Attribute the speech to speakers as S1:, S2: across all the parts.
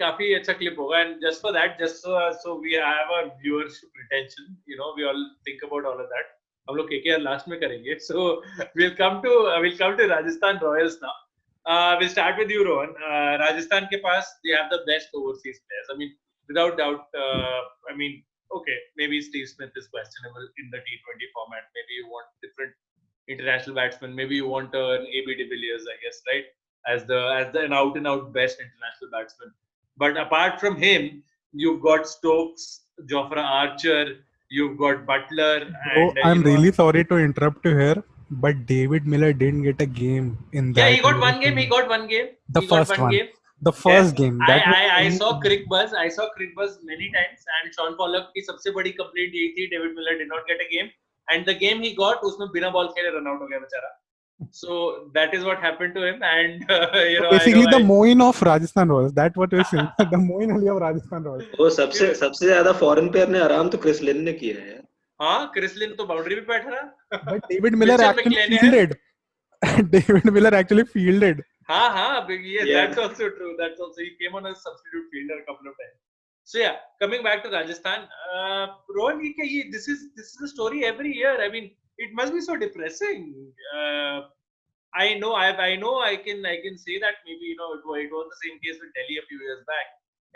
S1: काफी अच्छा clip होगा. And just for that, just so we have our viewership retention, we all think about all of that. हम लोग KKR last में करेंगे. So we'll come to Rajasthan Royals now. We'll start with you, Rohan. Rajasthan के पास they have the best overseas players. I mean, without doubt. Okay, maybe Steve Smith is questionable in the T20 format. Maybe you want different international batsman. Maybe you want an AB de Villiers, I guess, right? As an out and out best international batsman. But apart from him, you've got Stokes, Jofra Archer, you've got Butler,
S2: Bro,
S1: and
S2: I'm really sorry to interrupt you here, but David Miller didn't get a game in
S1: yeah,
S2: that.
S1: he got one game. He got one game.
S2: The
S1: He got
S2: first
S1: one
S2: one.
S1: game.
S2: The
S1: Yes,
S2: first game. That
S1: I
S2: was
S1: saw Crick Buzz. I saw Crick Buzz many times, and Sean Pollock की सबसे बड़ी complaint यही थी. David Miller did not get a game, and the game he got, उसमें बिना ball खेले run out हो गया बेचारा. So that is what happened to him, and
S2: So
S1: I
S2: basically
S1: know
S2: the Moin of Rajasthan Royals. That's what we're saying. The Moin Ali of Rajasthan Royals.
S3: वो सबसे ज्यादा foreign player ने आराम तो Chris Lynn ने किया है.
S1: हाँ, क्रिसलिन तो बाउंड्री पे बैठ रहा.
S2: But David Miller
S1: Mitchell
S2: actually
S1: McClenaghan.
S2: fielded. David Miller actually fielded.
S1: हाँ, yeah,
S3: Yeah.
S1: that's also true. That's also, he came on as substitute fielder a couple of times. So yeah, coming back to Rajasthan, Rohan, this is a story every year. I mean, it must be so depressing. I know I can say that maybe it was the same case with Delhi a few years back.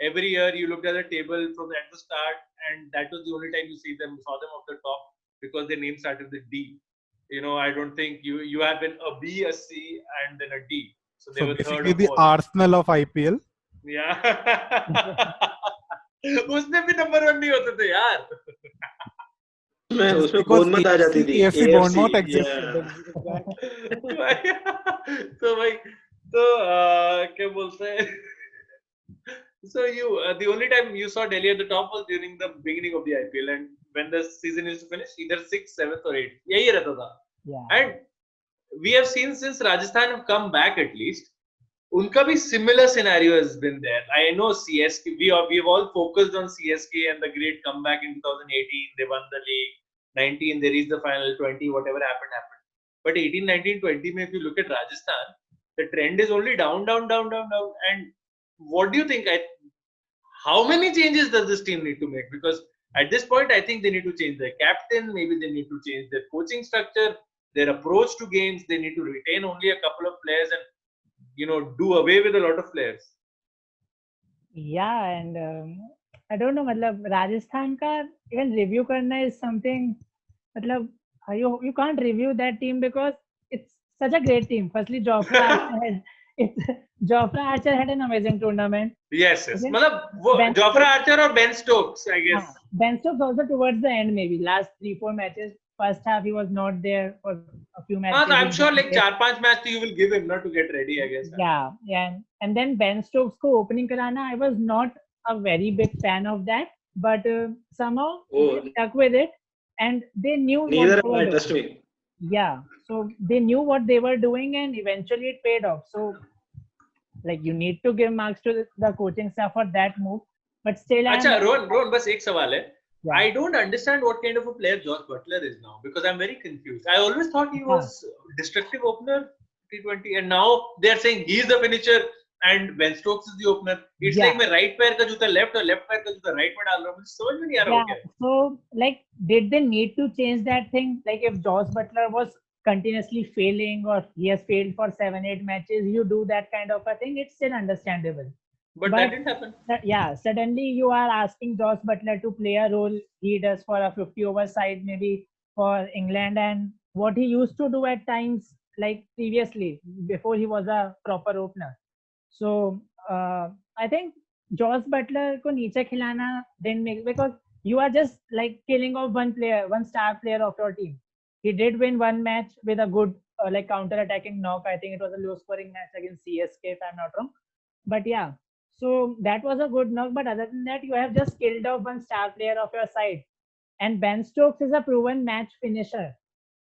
S1: Every year you looked at the table at the start, and that was the only time you saw them off the top because their name started with D. I don't think you have been a B, a C, and then a D. So they
S2: So
S1: were third
S2: basically
S1: or
S2: the
S1: fourth.
S2: Arsenal of IPL.
S1: Yeah. उसमें भी number 1 नहीं होते थे यार.
S3: उसमें Bournemouth आ जाती थी.
S2: AFC Bournemouth
S3: Yeah.
S2: existed.
S1: तो भाई क्या बोलते हैं. So the only time you saw Delhi at the top was during the beginning of the IPL, and when the season used to finish, either 6th, 7th, or 8th. यही रहता था.
S4: Yeah.
S1: And we have seen since Rajasthan have come back at least, unka bhi similar scenario has been there. I know CSK, we've all focused on CSK and the great comeback in 2018. They won the league. 19, they reached the final. 20, whatever happened. But 18, 19, 20, if you look at Rajasthan, the trend is only down. And what do you think? How many changes does this team need to make? Because at this point, I think they need to change their captain. Maybe they need to change their coaching structure, their approach to games. They need to retain only a couple of players and do away with a lot of players.
S4: Yeah, and I don't know, मतलब Rajasthan का even review करना is something, मतलब you can't review that team because it's such a great team. Firstly, Jofra Archer had an amazing tournament.
S1: Yes.
S4: Okay.
S1: मतलब Jofra Archer or Ben Stokes, I guess.
S4: Ben Stokes also towards the end, maybe last 3-4 matches. First half he was not there for a few matches.
S1: I'm sure like 4-5 matches you will give him not to get ready, I guess.
S4: Yeah. And then Ben Stokes ko opening karana, I was not a very big fan of that, but somehow they stuck with it, and they knew.
S3: Neither am I, trust me.
S4: Yeah, so they knew what they were doing, and eventually it paid off. So, like, you need to give marks to the coaching staff for that move, but still.
S1: अच्छा, Rohan, बस एक सवाल है.
S4: Yeah.
S1: I don't understand what kind of a player Josh Butler is now because I'm very confused. I always thought he was destructive opener T20, and now they are saying he's the finisher and Ben Stokes is the opener. It's like मैं right पैर का जूता left और left पैर का जूता right में डाल रहा हूँ. मुझे समझ में नहीं आ रहा.
S4: So, like, did they need to change that thing? Like, if Josh Butler was continuously failing or he has failed for 7-8 matches, you do that kind of a thing, it's still understandable.
S1: But that didn't happen.
S4: Suddenly you are asking Josh Butler to play a role he does for a 50-over side, maybe for England, and what he used to do at times, like previously, before he was a proper opener. So I think Josh Butler ko niche khilana didn't make, because you are just like killing off one star player of your team. He did win one match with a good like counter-attacking knock. I think it was a low-scoring match against CSK, if I'm not wrong. But yeah. So that was a good knock, but other than that, you have just killed off one star player of your side. And Ben Stokes is a proven match finisher.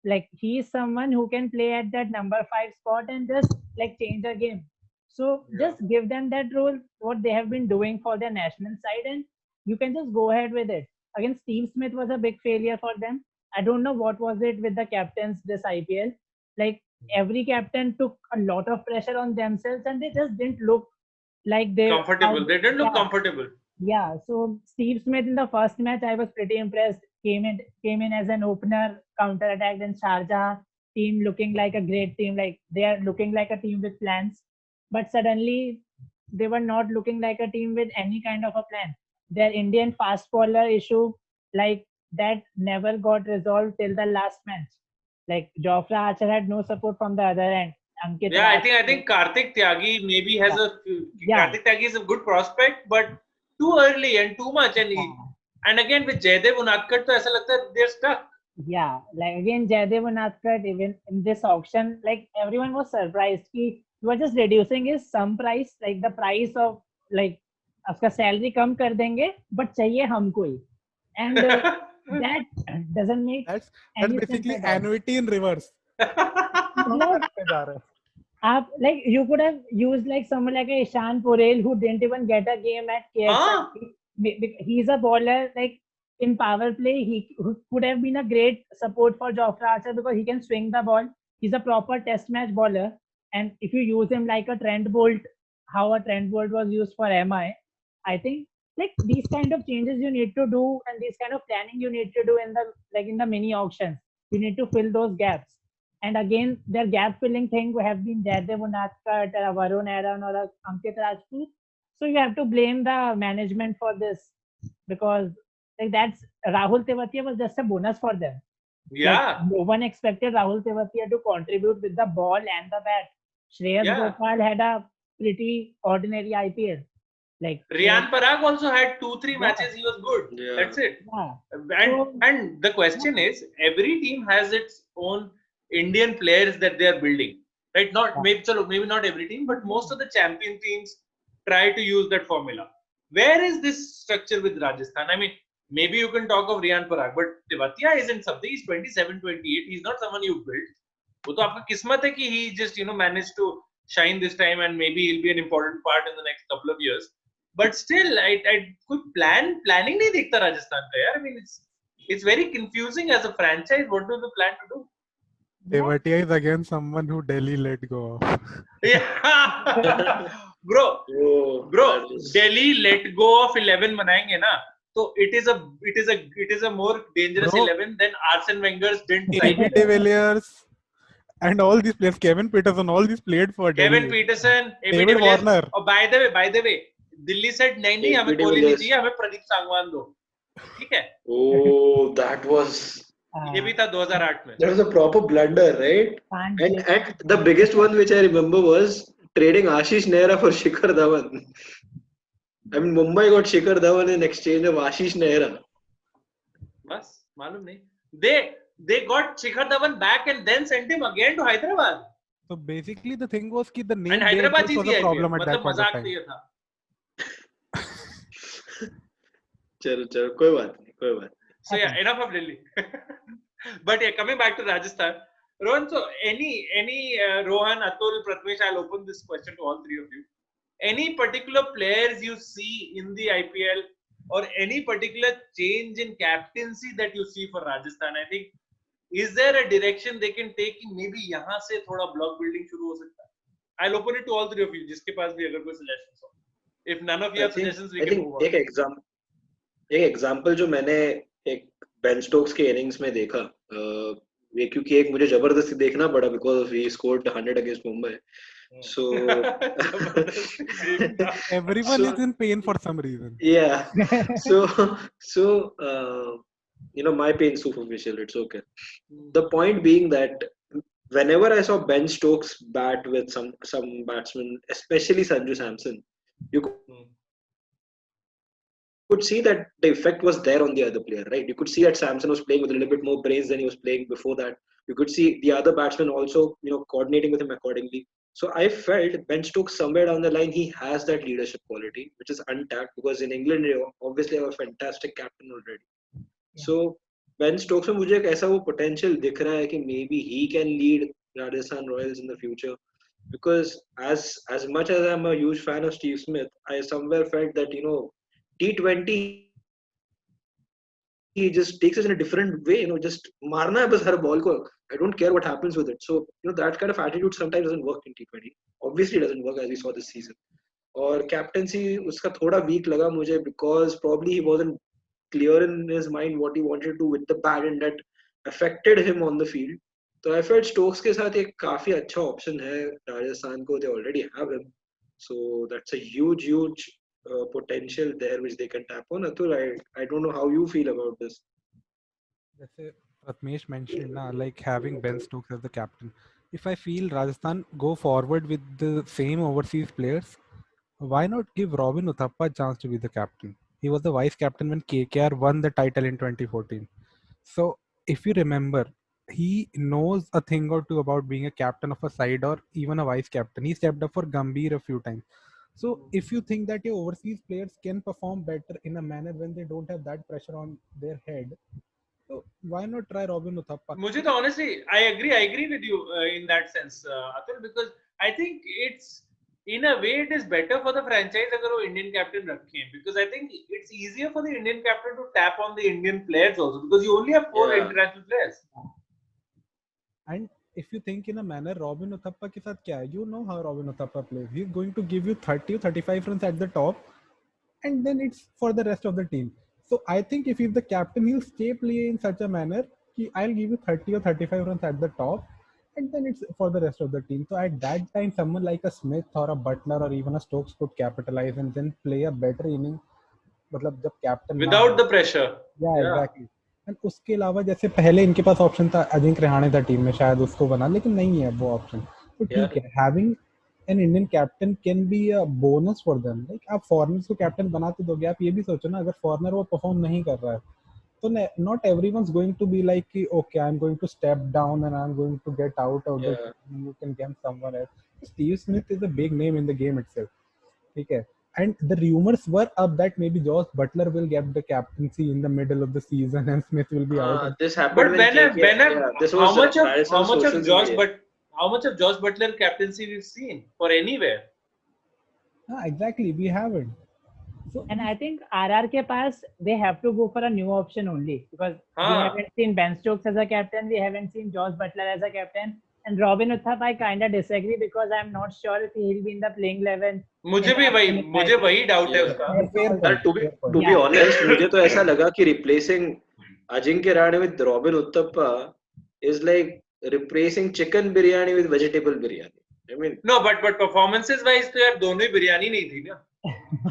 S4: Like, he is someone who can play at that number 5 spot and just like change a game. So just give them that role, what they have been doing for their national side, and you can just go ahead with it. Again, Steve Smith was a big failure for them. I don't know what was it with the captains this IPL. Like, every captain took a lot of pressure on themselves and they just didn't look like they
S1: Comfortable. They didn't look
S4: yeah,
S1: comfortable.
S4: yeah. So Steve Smith in the first match, I was pretty impressed. Came in as an opener, counter attacked in Sharjah. Team looking like a great team, like they are looking like a team with plans. But suddenly, they were not looking like a team with any kind of a plan. Their Indian fast bowler issue, like that, never got resolved till the last match. Like Jofra Archer had no support from the other end. Ankit
S1: Yeah, I
S4: Raj-
S1: think Karthik Tyagi maybe has
S4: Yeah.
S1: Karthik Tyagi is a good prospect, but too early and too much. And again with Jaydev Unadkat, तो ऐसा लगता है they're stuck.
S4: Yeah, like again, Jaydev Unadkat, even in this auction, like everyone was surprised. He was just reducing his sum price, like the price of like उसका salary कम कर देंगे, but चाहिए हमको ही. And that doesn't make
S2: That's
S4: any sense
S2: basically
S4: at all.
S2: annuity in reverse.
S4: मतलब like you could have used like someone like a Ishan Porel who didn't even get a game at KSL. He's a bowler like in power play. He could have been a great support for Jofra Archer because he can swing the ball. He's a proper test match bowler. And if you use him like a Trent Bolt, how a Trent Bolt was used for MI, I think like these kind of changes you need to do and these kind of planning you need to do in the mini auctions. You need to fill those gaps. And again, their gap filling thing would have been Jaydev Unadkat or Varun Aaron or Ankit Rajput. So you have to blame the management for this because like that's Rahul Tewatia was just a bonus for them.
S1: Yeah.
S4: Like, no one expected Rahul Tewatia to contribute with the ball and the bat. Shreyas Gopal had a pretty ordinary IPL. Like
S1: Riyan Parag also had 2-3 matches. He was good.
S3: Yeah.
S1: That's it.
S4: Yeah.
S1: And the question is, every team has its own Indian players that they are building, right? Maybe not every team, but most of the champion teams try to use that formula. Where is this structure with Rajasthan? I mean, maybe you can talk of Riyan Parag, but Tewatia isn't something. He's 27, 28. He's not someone you built. वो तो आपका किस्मत है कि he just managed to shine this time and maybe he'll be an important part in the next couple of years. But still, I कोई planning नहीं दिखता राजस्थान का यार. I mean, it's very confusing as a franchise. What do they plan to do?
S2: Tewatia is again someone who Delhi let go of.
S1: Yeah. bro, Delhi let go of 11 मनाएंगे ना. So it is a more dangerous 11 than Arsene Wenger's didn't sign.
S2: AB de Villiers and all these players, Kevin Peterson, all these played for Delhi.
S1: Kevin Peterson,
S2: David Warner.
S1: Oh, by the way, Delhi said नहीं हमें कोहली नहीं चाहिए, हमें प्रदीप सांगवान दो. ठीक है?
S3: Oh, that was.
S1: ये भी था 2008 में.
S3: That was a proper blunder, right? And the biggest one which I remember was trading Ashish Nehra for Shikhar Dhawan. I mean, Mumbai got Shikhar Dhawan in exchange of Ashish Nehra.
S1: बस मालूम नहीं. They got Shikhar Dhawan back and then sent him again to Hyderabad.
S2: So basically, the thing was that the name
S1: And Hyderabad
S2: was a problem at that point of time.
S3: चलो कोई बात नहीं.
S1: So yeah, enough of Delhi. But yeah, coming back to Rajasthan, Rohan. So any Rohan, Atul, Pratmesh, I'll open this question to all three of you. Any particular players you see in the IPL or any particular change in captaincy that you see for Rajasthan? I think is there a direction they can take? Maybe यहाँ से थोड़ा block building शुरू हो सकता है. I'll open it to all three of you. जिसके पास भी अगर कोई suggestions हो. If none of you have suggestions, we can move on.
S3: एक एग्जांपल जो मैंने एक बेन स्टोक्स के इनिंग्स में देखा, ये क्योंकि एक मुझे जबरदस्ती देखना पड़ा because he scored 100 against Mumbai. So
S2: everyone is in pain for some reason.
S3: Yeah. So my pain is superficial. It's okay. The point being that whenever I saw Ben Stokes bat with some batsmen, especially Sanju Samson, you could see that the effect was there on the other player, right? You could see that Samson was playing with a little bit more brains than he was playing before that. You could see the other batsmen also, coordinating with him accordingly. So I felt Ben Stokes somewhere down the line, he has that leadership quality, which is untapped because in England, obviously have a fantastic captain already. Yeah. So Ben Stokes में मुझे एक ऐसा वो potential दिख रहा है कि maybe he can lead Rajasthan Royals in the future. Because as much as I'm a huge fan of Steve Smith, I somewhere felt that T20 he just takes us in a different way. Just marna hai bas har ball ko. I don't care what happens with it. So that kind of attitude sometimes doesn't work in T20. Obviously, it doesn't work as we saw this season. और captaincy उसका थोड़ा week लगा मुझे because probably he wasn't clear in his mind what he wanted to do with the bat and that affected him on the field. तो I felt Stokes के साथ एक काफी अच्छा ऑप्शन है राजस्थान को. They already have him, so that's a huge potential there which they can tap on. Atul, I don't know how you feel about this.
S2: जैसे Pratmesh mentioned ना, like having Ben Stokes as the captain. If I feel Rajasthan go forward with the same overseas players, why not give Robin Uthappa a chance to be the captain? He was the vice captain when KKR won the title in 2014. So if you remember, he knows a thing or two about being a captain of a side or even a vice captain. He stepped up for Gambhir a few times. So if you think that your overseas players can perform better in a manner when they don't have that pressure on their head, so why not try Robin Uthappa?
S1: मुझे तो honestly I agree with you in that sense, Atul, because I think it's in a way it is better for the franchise अगर वो Indian captain रखें, because I think it's easier for the Indian captain to tap on the Indian players also because you only have 4
S3: Yeah.
S1: international players.
S2: And if you think in a manner, Robin Uthappa के साथ क्या है? You know how Robin Uthappa plays. He's going to give you 30 or 35 runs at the top, and then it's for the rest of the team. So I think if he's the captain, he'll stay play in such a manner कि I'll give you 30 or 35 runs at the top, and then it's for the rest of the team. So at that time, someone like a Smith or a Butler or even a Stokes could capitalize and then play a better inning. मतलब जब captain
S1: Without the pressure.
S2: या exactly. And उसके अलावा जैसे पहले इनके पास option था अजिंक्य रहाणे था टीम में, शायद उसको बना, लेकिन नहीं है वो ऑप्शन. तो ठीक है, having an Indian captain can be a bonus for them. Like आप फॉरेनर्स को कैप्टन बनाते दोगे, आप ये भी सोचो ना, अगर फॉरेनर वो परफॉर्म नहीं कर रहा है तो not everyone's going to be like कि okay I am going to step down and I am going to get out of the team. You can get someone else. Steve Smith is a big name in the game itself. ठीक है. And the rumors were up that maybe Josh Butler will get the captaincy in the middle of the season and Smith will be out.
S3: This happened
S1: But
S3: this was
S1: how much of Josh Butler captaincy we've seen for anywhere?
S2: Exactly, we haven't. So,
S4: And I think RR के पास they have to go for a new option only because we haven't seen Ben Stokes as a captain, we haven't seen Josh Butler as a captain, and Robin Uthappa I kind of disagree because I'm not sure if he'll be in the playing 11.
S1: मुझे वही doubt है उसका.
S3: To be honest, मुझे तो ऐसा लगा कि replacing Ajinkya Rahane with Robin Uthappa is like replacing chicken biryani with vegetable biryani. I mean,
S1: no, but performances wise तो यार दोनों ही बिरयानी नहीं थी ना.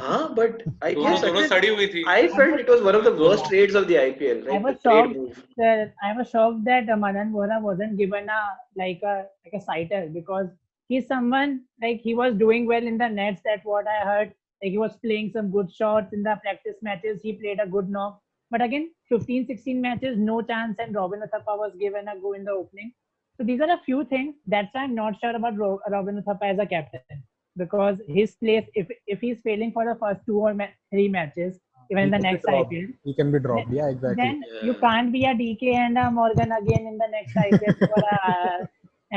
S3: हाँ, but I guess
S1: दोनों सड़ी हुई थी.
S3: I felt it was one of the worst trades of the IPL.
S4: I was shocked that Manan Vora wasn't given a sighter because he's someone like he was doing well in the nets. That's what I heard. Like he was playing some good shots in the practice matches. He played a good knock. But again, 15-16 matches, no chance, and Robin Uthappa was given a go in the opening. So these are a few things. That's why I'm not sure about Robin Uthappa as a captain. Because his place, if he's failing for the first 2 or 3 matches, even in the next IPL,
S2: he can be dropped. Yeah, exactly.
S4: Then you can't be a DK and a Morgan again in the next IPL,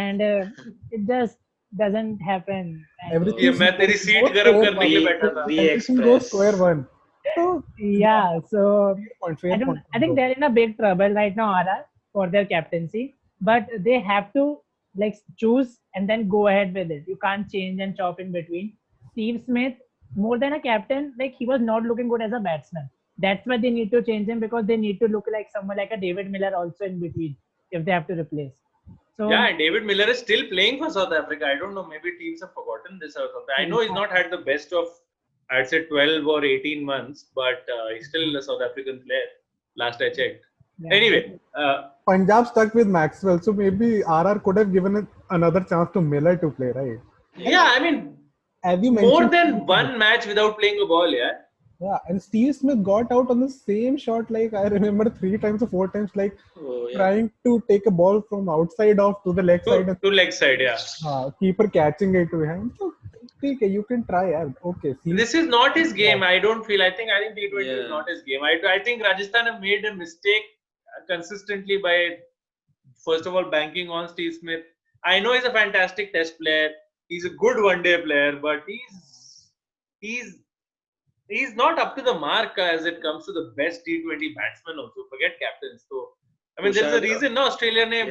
S4: and it just doesn't happen.
S2: Everything.
S1: मैं तेरी seat गर्म करने के लिए बैठा था.
S2: Everything goes square one. So
S4: yeah, so
S2: fair point.
S4: I think they're in a big trouble right now, RR, for their captaincy, but they have to like choose and then go ahead with it. You can't change and chop in between. Steve Smith, more than a captain, like he was not looking good as a batsman. That's why they need to change him because they need to look like someone like a David Miller also in between if they have to replace. So
S1: yeah, and David Miller is still playing for South Africa. I don't know, maybe teams have forgotten this or something. I know he's not had the best of, I'd say 12 or 18 months, but he's still a South African player. Last I checked.
S4: yeah.
S1: Anyway,
S2: Punjab stuck with Maxwell, so maybe RR could have given another chance to Miller to play, right?
S1: yeah, I mean,
S2: As you
S1: more
S2: mentioned,
S1: than one match without playing a ball, yeah.
S2: yeah, and Steve Smith got out on the same shot. Like I remember 3 times or 4 times, like trying to take a ball from outside off to the leg side.
S1: To leg side, yeah.
S2: Keeper catching it to him. So, okay, you can try. Okay.
S1: This is not his game. I don't feel. I think T20 is not his game. I think Rajasthan have made a mistake consistently by first of all banking on Steve Smith. I know he's a fantastic test player. He's a good one-day player, but he's not up to the mark as it comes to the best T20 batsman also. Forget captains. So I mean, there's a reason. No, Australia ने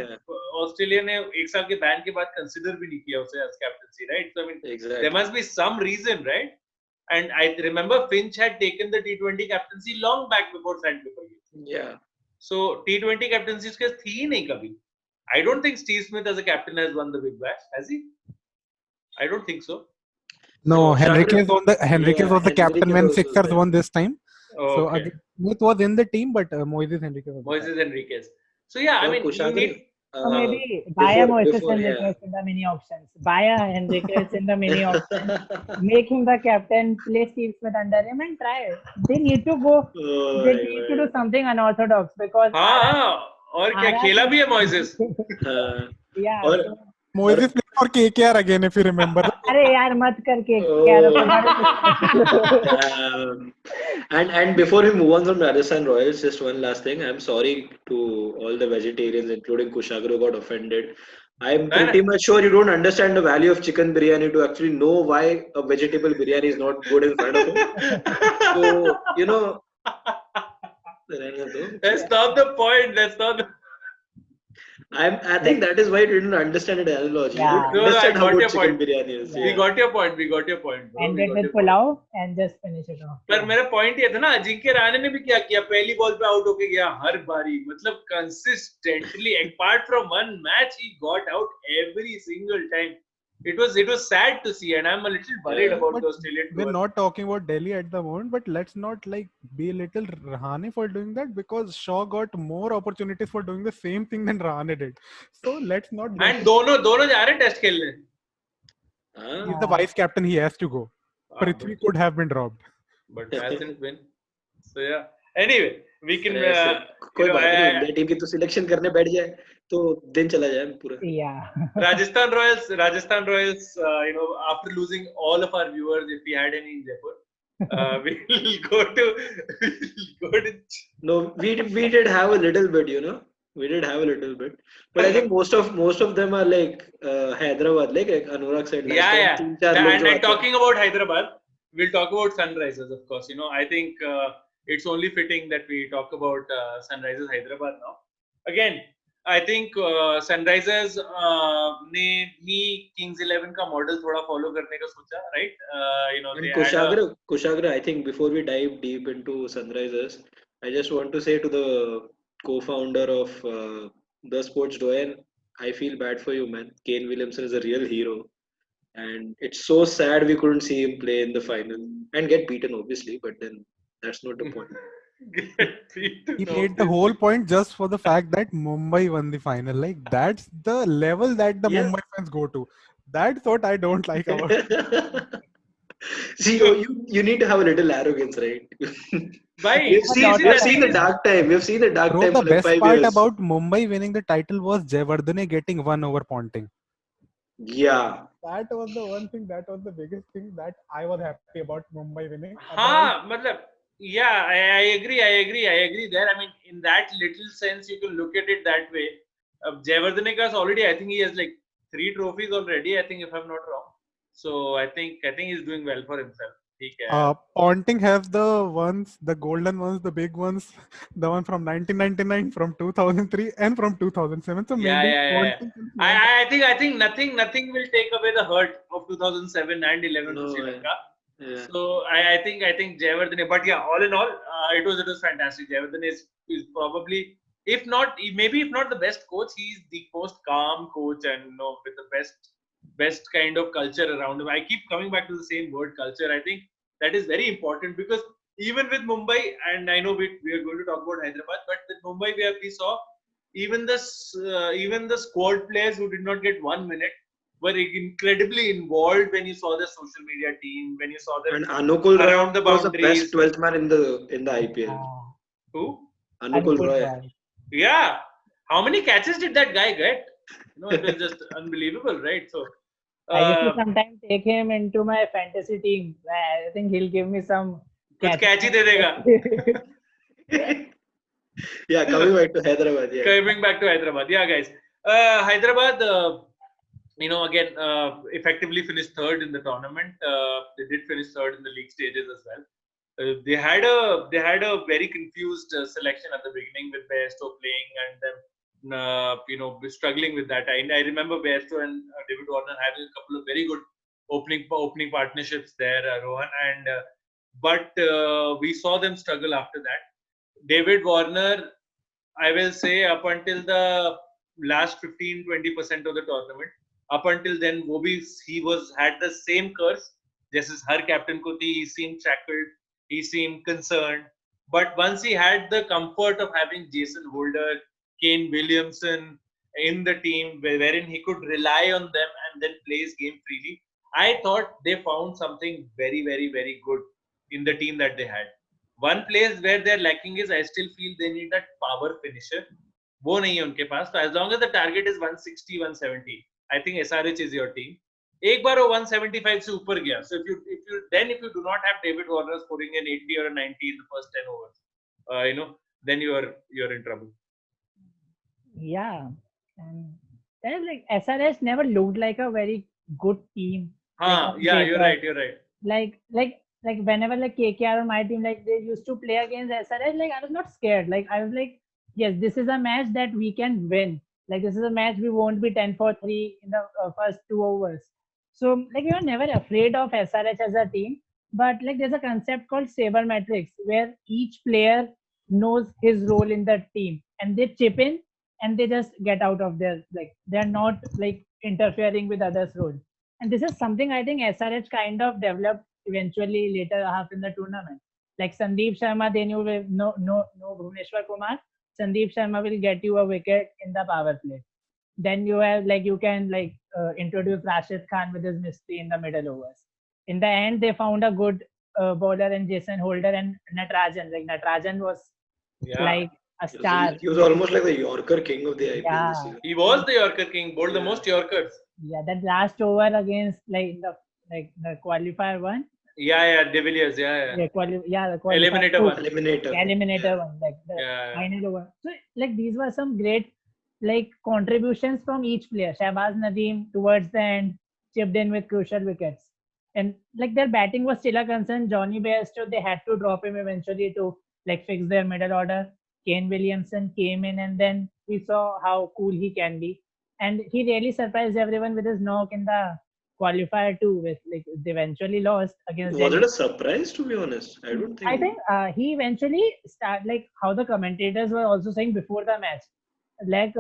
S1: एक साल के ban के बाद consider भी नहीं किया उसे as captaincy, right? So I mean, there must be some reason, right? And I remember Finch had taken the T20 captaincy long back before Sandpaper.
S3: Yeah.
S1: So T20 captaincy उसके थी ही नहीं कभी. I don't think Steve Smith as a captain has won the Big Bash, has he? I don't think so.
S2: No,
S1: So,
S2: Henriquez was the
S3: Yeah,
S2: captain
S3: Henriquez
S2: when
S3: also was
S2: Sixers
S3: there.
S2: won this time. So
S1: okay.
S2: again, Smith was in the team, but Moises Henriquez was the captain.
S1: Moises Enriquez. So yeah, I
S3: Or
S1: mean, you
S3: Kushagra,
S1: need.
S4: So maybe buy a Moises
S3: before, yeah.
S4: Henriquez in the mini options. Buy a Henriquez in the mini options. Make him the captain. Play Steve Smith under him and try it. They need to go.
S3: Oh
S4: They
S3: my
S4: need to
S3: God.
S4: do something unorthodox because
S1: हाँ, और क्या
S4: RR
S1: खेला भी है Moises.
S4: yeah.
S3: और
S4: So,
S2: Moises played for KKR again, if you remember.
S4: अरे यार मत करके
S3: And before we move on from Rajasthan Royals, just one last thing. I'm sorry to all the vegetarians, including Kushagra, who got offended. I'm pretty much sure you don't understand the value of chicken biryani to actually know why a vegetable biryani is not good in front of him. So, you know.
S1: That's not the point. That's not the.
S3: I think that is why you didn't understand the analogy.
S4: Yeah.
S3: You don't
S1: No, I
S3: understand how
S1: got
S3: good
S1: your
S3: chicken
S1: point.
S3: biryani is.
S1: We got your point. We got your point. Bro.
S4: end
S1: We
S4: it
S1: got
S4: with
S1: your point.
S4: pulao and just finish it off.
S1: पर मेरा point ये था ना, अजिंक्य रहाणे ने भी क्या किया, पहली बॉल पे आउट होके गया हर बारी, मतलब consistently apart from one match he got out every single time. It was sad to see, and I'm a little worried
S3: Yeah,
S1: about
S2: But
S1: the Australian
S2: we're
S1: tour.
S2: not talking about Delhi at the moment, but let's not like be a little Rahane for doing that, because Shaw got more opportunities for doing the same thing than Rahane did. So let's not.
S1: And दोनों जा रहे हैं test खेलने.
S2: He's the vice captain. He has to go. Prithvi could have been dropped.
S1: But hasn't been. So yeah. Anyway, we can.
S3: कोई बात नहीं, India team की तो सिलेक्शन करने बैठ जाए तो दिन चला जाए पूरा.
S4: Yeah.
S1: Rajasthan Royals, after losing all of our viewers, if we had any in Jaipur, we'll go to.
S3: No, we did have a little bit, we did have a little bit, but I think most of them are like Hyderabad, like Anurag said last time.
S1: And talking about Hyderabad, we'll talk about Sunrisers, of course. I think it's only fitting that we talk about Sunrisers Hyderabad now. Again, I think Sunrisers ने भी Kings 11 का model थोड़ा follow करने का सोचा, right?
S3: And Kushagra, I think before we dive deep into Sunrisers, I just want to say to the co-founder of the Sports Doyen, I feel bad for you, man. Kane Williamson is a real hero, and it's so sad we couldn't see him play in the final and get beaten, obviously. But then that's not the point.
S2: He made the whole point just for the fact that Mumbai won the final. Like, that's the level that the Mumbai fans go to. That's what I don't like about it.
S3: See, you need to have a little arrogance, right?
S1: We've
S3: seen the dark time. We've seen the dark time.
S2: The
S3: for like
S2: best
S3: 5
S2: part
S3: years.
S2: about Mumbai winning the title was Jayawardene getting 1 over Ponting.
S3: Yeah.
S2: That was the one thing. That was the biggest thing that I was happy about Mumbai winning.
S1: Yeah, I agree there. I mean, in that little sense, you can look at it that way. Jayawardene has already, I think he has like 3 trophies already, I think, if I'm not wrong. So I think he's doing well for himself.
S2: Ponting has the golden ones, the big ones, the one from 1999, from 2003, and from 2007. So
S1: I think nothing will take away the hurt of 2007 and 11 to Sri Lanka.
S3: Yeah.
S1: So I think Jayawardene, but yeah, all in all, it was fantastic. Jayawardene is probably, if not the best coach, he's the most calm coach, and with the best kind of culture around him. I keep coming back to the same word, culture. I think that is very important, because even with Mumbai, and I know we are going to talk about Hyderabad, but with Mumbai we saw even the squad players who did not get 1 minute were incredibly involved when you saw the social media team, when you saw them
S3: and Anukul
S1: around the
S3: was
S1: boundaries.
S3: the best 12th man in the IPL.
S1: Who?
S3: Anukul Roy.
S1: Yeah. How many catches did that guy get? It was just unbelievable, right? So
S4: I used to sometimes take him into my fantasy team. I think he'll give me some.
S1: कुछ catch ही दे देगा.
S3: Yeah, coming back to Hyderabad. Yeah.
S1: Coming back to Hyderabad. Yeah, guys. Hyderabad, again, effectively finished third in the tournament. They did finish third in the league stages as well. They had a very confused selection at the beginning, with Bairstow playing and them, struggling with that. I remember Bairstow and David Warner having a couple of very good opening partnerships there, Rohan, and but we saw them struggle after that. David Warner, I will say, up until the last 15-20% of the tournament, up until then, he had the same curse. Just as her captain ko thi, he seemed shackled, he seemed concerned. But once he had the comfort of having Jason Holder, Kane Williamson in the team, wherein he could rely on them and then play his game freely, I thought they found something very, very, very good in the team that they had. One place where they're lacking is I still feel they need that power finisher. वो नहीं है उनके पास. So as long as the target is 160, 170, I think SRH is your team. एक बार वो 175 से ऊपर गया. So if you do not have David Warner scoring an 80 or a 90 in the first 10 overs, then you're in trouble.
S4: Yeah, and that is like SRH never looked like a very good team.
S1: Yeah, you're right.
S4: Like whenever like KKR or my team, like they used to play against SRH, like I was not scared. Like I was like, yes, this is a match that we can win. Like this is a match we won't be 10-3 in the first 2 overs. So like we were never afraid of SRH as a team. But like there's a concept called sabermetrics where each player knows his role in the team and they chip in and they just get out of there. Like they're not like interfering with others' role. And this is something I think SRH kind of developed eventually later half in the tournament. Like Sandeep Sharma, they knew with no Bhuvneshwar Kumar. Sandeep Sharma will get you a wicket in the power play. Then you have like you can like introduce Rashid Khan with his mystery in the middle overs. In the end, they found a good bowler in Jason Holder and Natarajan. Like Natarajan was like a star.
S3: He was almost like the Yorker king of the IPL this year.
S1: He was the Yorker king, bowled the most Yorkers.
S4: Yeah, that last over against like the qualifier one.
S1: Yeah, De Villiers, yeah.
S4: The qualifier
S1: Eliminator one.
S4: Eliminator one, like the final over. So like these were some great like contributions from each player. Shahbaz Nadeem towards the end chipped in with crucial wickets. And like their batting was still a concern. Johnny Bairstow, they had to drop him eventually to like fix their middle order. Kane Williamson came in and then we saw how cool he can be. And he really surprised everyone with his knock in the qualifier too. With like they eventually lost against.
S3: Was it a surprise, to be honest? I don't think.
S4: I think he eventually started like how the commentators were also saying before the match. Like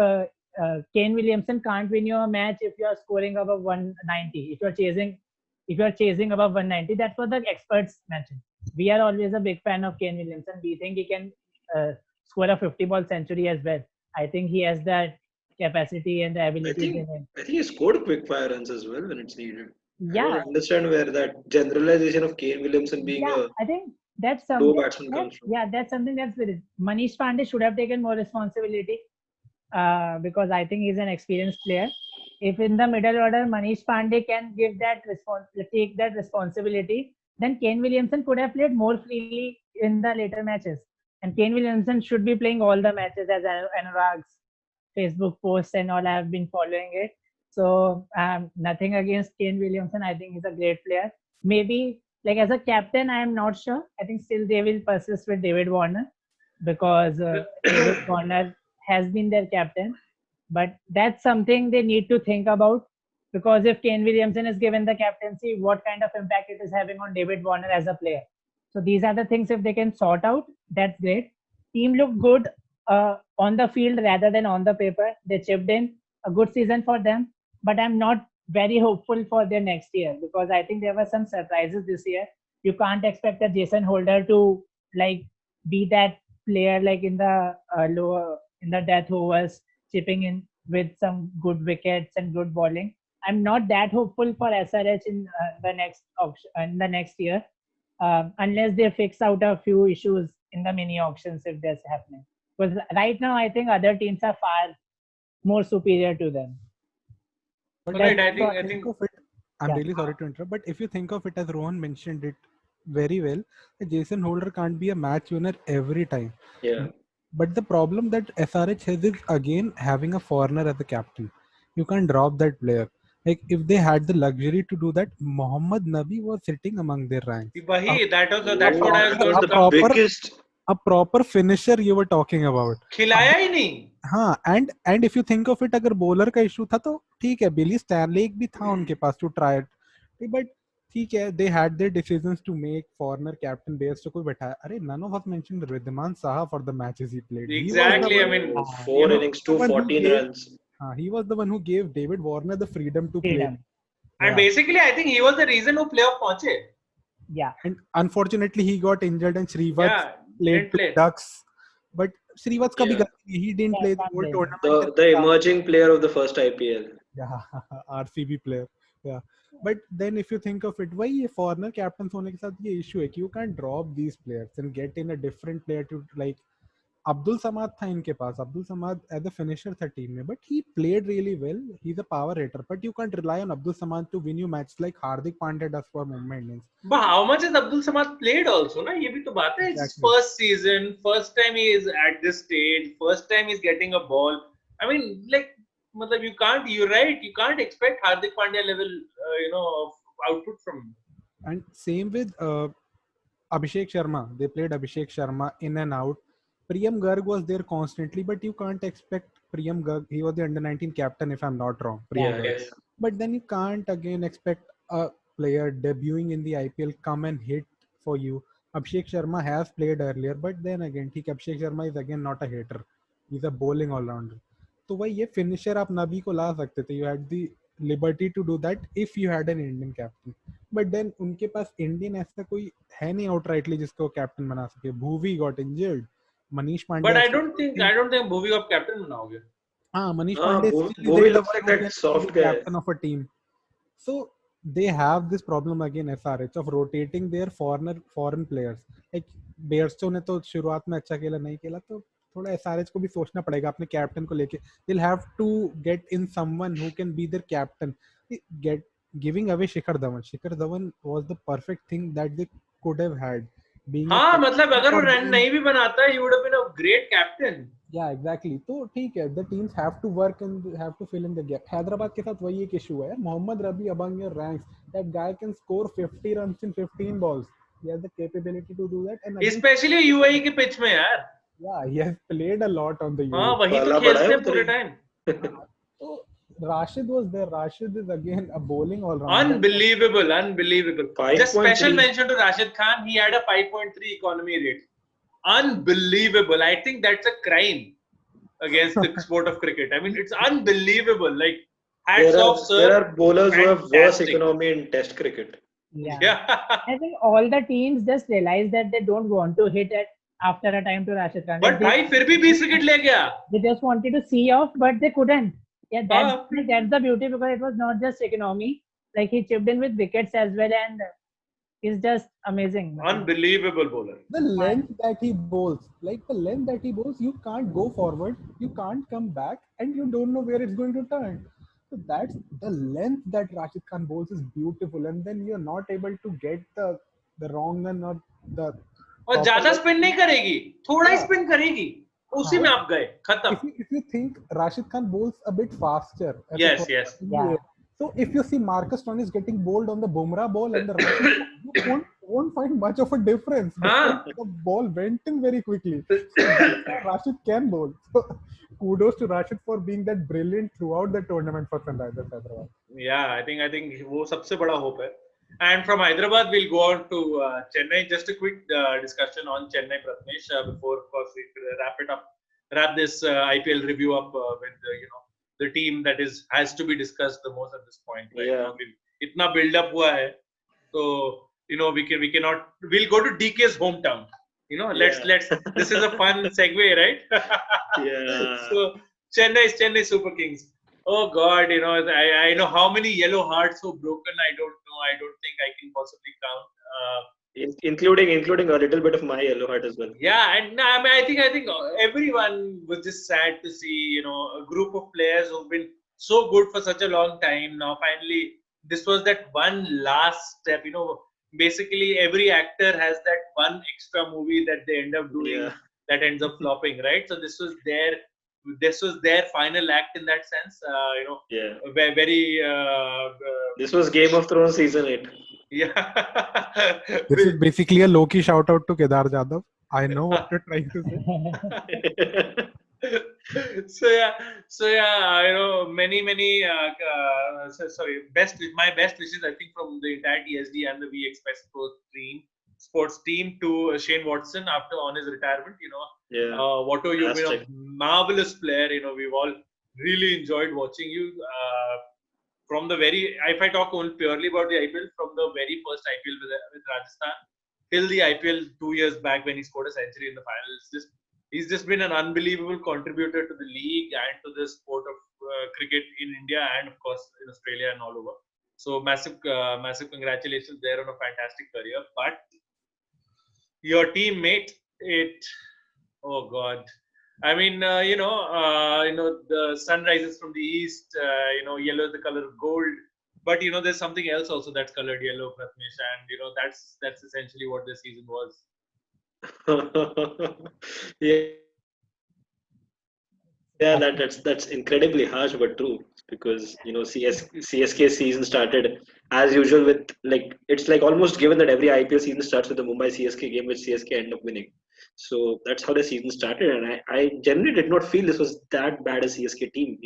S4: Kane Williamson can't win you a match if you are scoring above 190. If you're chasing above 190, that's what the experts mentioned. We are always a big fan of Kane Williamson. We think he can score a 50-ball century as well. I think he has that capacity and the ability in him.
S3: I think he scored quick fire runs as well when it's needed.
S4: Yeah.
S3: I don't understand where that generalization of Kane Williamson being
S4: I think that's something.
S3: low batsman comes from.
S4: Yeah, that's something that's with it. Manish Pandey should have taken more responsibility because I think he's an experienced player. If in the middle order Manish Pandey can take that responsibility, then Kane Williamson could have played more freely in the later matches. And Kane Williamson should be playing all the matches as Anurag's Facebook posts and all. I have been following it. So nothing against Kane Williamson. I think he's a great player. Maybe like as a captain, I am not sure. I think still they will persist with David Warner because David Warner has been their captain. But that's something they need to think about because if Kane Williamson is given the captaincy, what kind of impact it is having on David Warner as a player. So these are the things if they can sort out, that's great. Team looked good on the field rather than on the paper. They chipped in a good season for them, but I'm not very hopeful for their next year because I think there were some surprises this year. You can't expect a Jason Holder to like be that player like in the death overs, chipping in with some good wickets and good bowling. I'm not that hopeful for SRH in the next year unless they fix out a few issues in the mini auctions if that's happening. Because right now I think other teams are far more superior to them.
S2: But
S1: Right,
S2: I think of it, I'm really sorry to interrupt, but if you think of it as Rohan mentioned it very well, Jason Holder can't be a match winner every time.
S3: Yeah.
S2: But the problem that SRH has is again having a foreigner as a captain. You can't drop that player. Like if they had the luxury to do that, Mohammad Nabi was sitting among their ranks.
S1: That's what I was going to
S2: proper,
S3: biggest
S2: a proper finisher you were talking about.
S1: खिलाया ही नहीं.
S2: हाँ, and if you think of it, अगर bowler का issue था तो ठीक है, Billy Stanlake भी था उनके पास to try But ठीक है, they had their decisions to make foreigner captain based कोई बैठाया. अरे none of us mentioned Ridwan Saha for the matches he played. He was the
S1: Exactly. I
S2: one,
S1: mean,
S3: Four
S1: you know,
S3: innings,
S2: the one who
S3: 214
S2: gave,
S3: runs.
S2: he was the one who gave David Warner the freedom to play.
S4: Freedom.
S1: and
S2: Yeah.
S1: basically, I think he was the reason who playoff पहुंचे.
S4: Yeah.
S2: And unfortunately he got injured and Srivaths
S1: Yeah,
S2: played
S1: didn't
S2: to
S1: play.
S2: Ducks. But Srivaths का भी
S1: Yeah.
S2: गलती नहीं, he didn't
S4: Yeah,
S2: play the
S4: can't
S2: whole
S4: blame him.
S2: tournament.
S3: The emerging player of the first IPL.
S2: Yeah, RCB player. Yeah. But then if you think of it, why ये foreigner captains होने के साथ ये issue है कि you can't drop these players and get in a different player to like Abdul Samad था इनके पास. Abdul Samad as a finisher था team में, but he played really well. He's a power hitter, but you can't rely on Abdul Samad to win you matches like Hardik Pandya does for Mumbai Indians.
S1: But how much has Abdul Samad played also? Na, ये भी तो बात है. It's his
S2: Exactly.
S1: first season, first time he is at this stage, first time he's getting a ball. I mean, like, मतलब you can't. You're right. You can't expect Hardik Pandya level, of output from him.
S2: And same with Abhishek Sharma. They played Abhishek Sharma in and out. Priyam Garg was there constantly, but you can't expect Priyam Garg. He was the under-19 captain, if I'm not wrong. Priyam
S4: Yeah.
S2: Garg.
S1: Yes.
S2: But then you can't again expect a player debuting in the IPL come and hit for you. Abhishek Sharma has played earlier, but then again, Abhishek Sharma is again not a hitter. He's a bowling all-rounder. तो वही ये finisher आप नबी को ला सकते थे. You had the liberty to do that if you had an Indian captain. But then उनके पास Indian ऐसा कोई है नहीं outrightly जिसको कैप्टन बना सके. Bhuvi got injured. Manish Pandey.
S1: But I don't think Bhuvi को captain बनाओगे.
S2: Manish
S3: Ah,
S2: Pandey
S3: Bhuvi
S2: still is
S3: looks
S2: the
S3: like
S2: one who
S3: that
S2: can
S3: soft
S2: be the
S3: guy.
S2: captain of a team. So they have this problem again SRH of rotating their foreign players. Like Bairstow ने तो शुरुआत में अच्छा खेला नहीं खेला तो थोड़ा SRH को भी सोचना पड़ेगा अपने कैप्टन को लेके. They'll have to get in someone who can be their captain. Giving away Shikhar Dhawan. Shikhar Dhawan was the perfect thing that they could have had. Being a
S1: हाँ, मतलब अगर वो
S2: for
S1: रन
S2: them-
S1: नहीं भी बनाता, he would have been a great captain.
S2: Yeah, exactly. तो ठीक है, the teams have to work and have to fill in the gap. Hyderabad के साथ वही एक issue है. मोहम्मद रबी among your ranks, that guy can score 50 runs in 15 balls. He has the capability to do that. And again,
S1: Especially UAE के pitch में यार.
S2: yeah, he has played a lot on the
S1: हाँ,
S2: UAE.
S1: वही तो
S3: पाला
S1: खेलते
S3: पड़ा है
S1: हैं पूरे
S3: उधर ही.
S1: time.
S2: So Rashid was there. Rashid is again a bowling all-rounder.
S1: Unbelievable.
S3: 5.3.
S1: Just special mention to Rashid Khan. He had a 5.3 economy rate. Unbelievable. I think that's a crime against the sport of cricket. I mean, it's unbelievable. Like, hats off, sir.
S3: There are bowlers who have worse
S1: Fantastic.
S3: economy in Test cricket.
S4: Yeah.
S1: Yeah.
S4: I think all the teams just realize that they don't want to hit it after a time to Rashid Khan.
S1: But भाई फिर भी 20 wicket ले गया.
S4: They just wanted to see off, but they couldn't. Yeah, that's the beauty because it was not just economy. Like he chipped in with wickets as well, and it's just amazing.
S1: Unbelievable bowler.
S2: The length that he bowls, you can't go forward, you can't come back, and you don't know where it's going to turn. So that's the length that Rashid Khan bowls is beautiful, and then you're not able to get the wrong one or the.
S1: और ज्यादा spin नहीं करेगी, थोड़ा ही
S2: Yeah.
S1: Spin करेगी, उसी में आप गए, खत्म.
S2: If you think Rashid Khan bowls a bit faster. as a
S1: Yes,
S2: bowler
S1: yes.
S2: in the
S4: Yeah.
S2: air. So if you see Marcus Stoinis is getting bowled on the Bumrah ball and the Rashid, you won't find much of a difference.
S1: हाँ.
S2: The ball went in very quickly. So Rashid can bowl. So kudos to Rashid for being that brilliant throughout the tournament for Sunrisers Hyderabad.
S1: Yeah, I think वो सबसे बड़ा hope है. And from Hyderabad, we'll go on to Chennai. Just a quick discussion on Chennai, Pratnesh, before of course we wrap this IPL review up with the team that has to be discussed the most at this point. Right?
S3: Yeah.
S1: इतना build up हुआ है, so we cannot. We'll go to DK's hometown. Let's this is a fun segue, right?
S3: Yeah.
S1: So Chennai Super Kings. Oh God, I know how many yellow hearts were broken. I don't know. I don't think I can possibly count.
S3: Including a little bit of my yellow heart as well.
S1: Yeah, and I mean, I think everyone was just sad to see, a group of players who've been so good for such a long time. Now, finally, this was that one last step. Basically, every actor has that one extra movie that they end up doing
S3: Yeah.
S1: that ends up flopping, right? So this was their final act in that sense.
S3: Yeah.
S1: Very.
S3: This was Game of Thrones season 8.
S1: Yeah.
S2: This is basically a low-key shout out to Kedar Jadhav. I know what you're trying to say.
S1: many. Sorry, my best wishes, I think, from the entire TSD and the VXpress sports team to Shane Watson after on his retirement.
S3: Yeah,
S1: Watto, you've been a
S3: fantastic.
S1: marvelous player. We've all really enjoyed watching you. From the very, if I talk only purely about the IPL, from the very first IPL with Rajasthan till the IPL 2 years back when he scored a century in the finals, he's just been an unbelievable contributor to the league and to the sport of cricket in India and of course in Australia and all over. So massive congratulations there on a fantastic career. But your teammate, oh God. I mean, the sun rises from the east. Yellow is the color of gold. But there's something else also that's colored yellow, Pratmesh, and that's essentially what this season was.
S3: Yeah, that's incredibly harsh but true, because CSK season started as usual with, like, it's like almost given that every IPL season starts with the Mumbai CSK game which CSK end up winning. So that's how the season started, and I generally did not feel this was that bad a CSK team.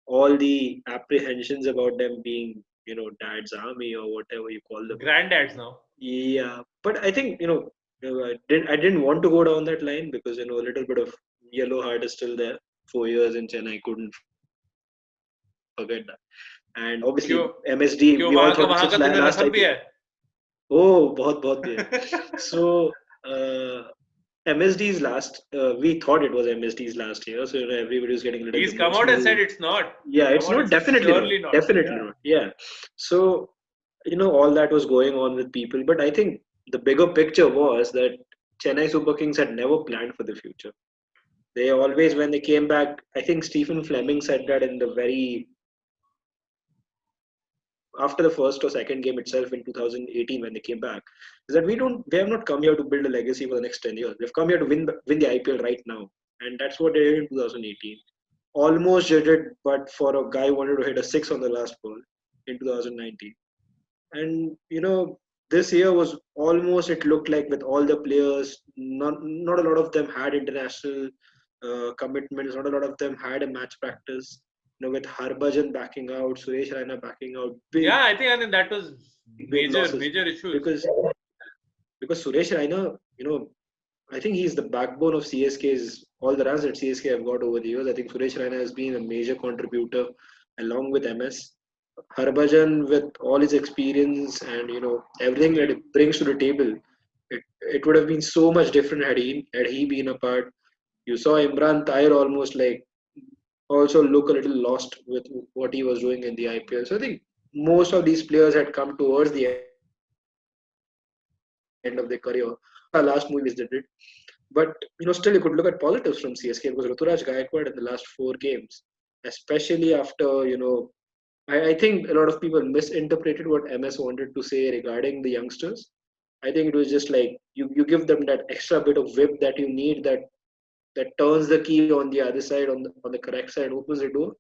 S3: All the apprehensions about them being, dad's army or whatever you call them.
S1: Granddads now.
S3: Yeah, but I think I didn't want to go down that line, because a little bit of yellow heart is still there. 4 years in Chennai, couldn't forget that. And obviously
S1: क्यों
S3: MSD,
S1: क्यों
S3: we all
S1: वहां का
S3: thought this
S1: वहां
S3: was
S1: का तुम्हें
S3: last
S1: रसद भी
S3: IPL.
S1: है?
S3: Oh, बहुत भी है. So MSD is last. We thought it was MSD's last year, so everybody was getting a little
S1: He's come out and
S3: emotional.
S1: said it's not.
S3: Yeah,
S1: Come
S3: it's
S1: out and
S3: not.
S1: said
S3: Definitely not.
S1: surely not.
S3: Definitely
S1: Yeah.
S3: not. Yeah. So all that was going on with people, but I think the bigger picture was that Chennai Super Kings had never planned for the future. They always, when they came back, I think Stephen Fleming said that in the very after the first or second game itself in 2018 when they came back, is that they have not come here to build a legacy for the next 10 years. They've come here to win the IPL right now, and that's what they did in 2018. Almost did it, but for a guy who wanted to hit a six on the last ball in 2019. And this year was almost, it looked like, with all the players, not a lot of them had international commitments, not a lot of them had a match practice. With Harbhajan backing out, Suresh Raina backing out,
S1: Yeah, I think that was
S3: big losses,
S1: major issues.
S3: because Suresh Raina, I think he's the backbone of CSK's, all the runs that CSK have got over the years. I think Suresh Raina has been a major contributor along with MS. Harbhajan, with all his experience and everything that it brings to the table, it would have been so much different had he been a part. You saw Imran Tahir almost like also look a little lost with what he was doing in the IPL. So I think most of these players had come towards the end of their career. Our last movies they did. But still you could look at positives from CSK, because Ruturaj Gaikwad in the last 4 games, especially after I think a lot of people misinterpreted what MS wanted to say regarding the youngsters. I think it was just like you give them that extra bit of whip that you need, that turns the key on the other side, on the correct side, opens the door.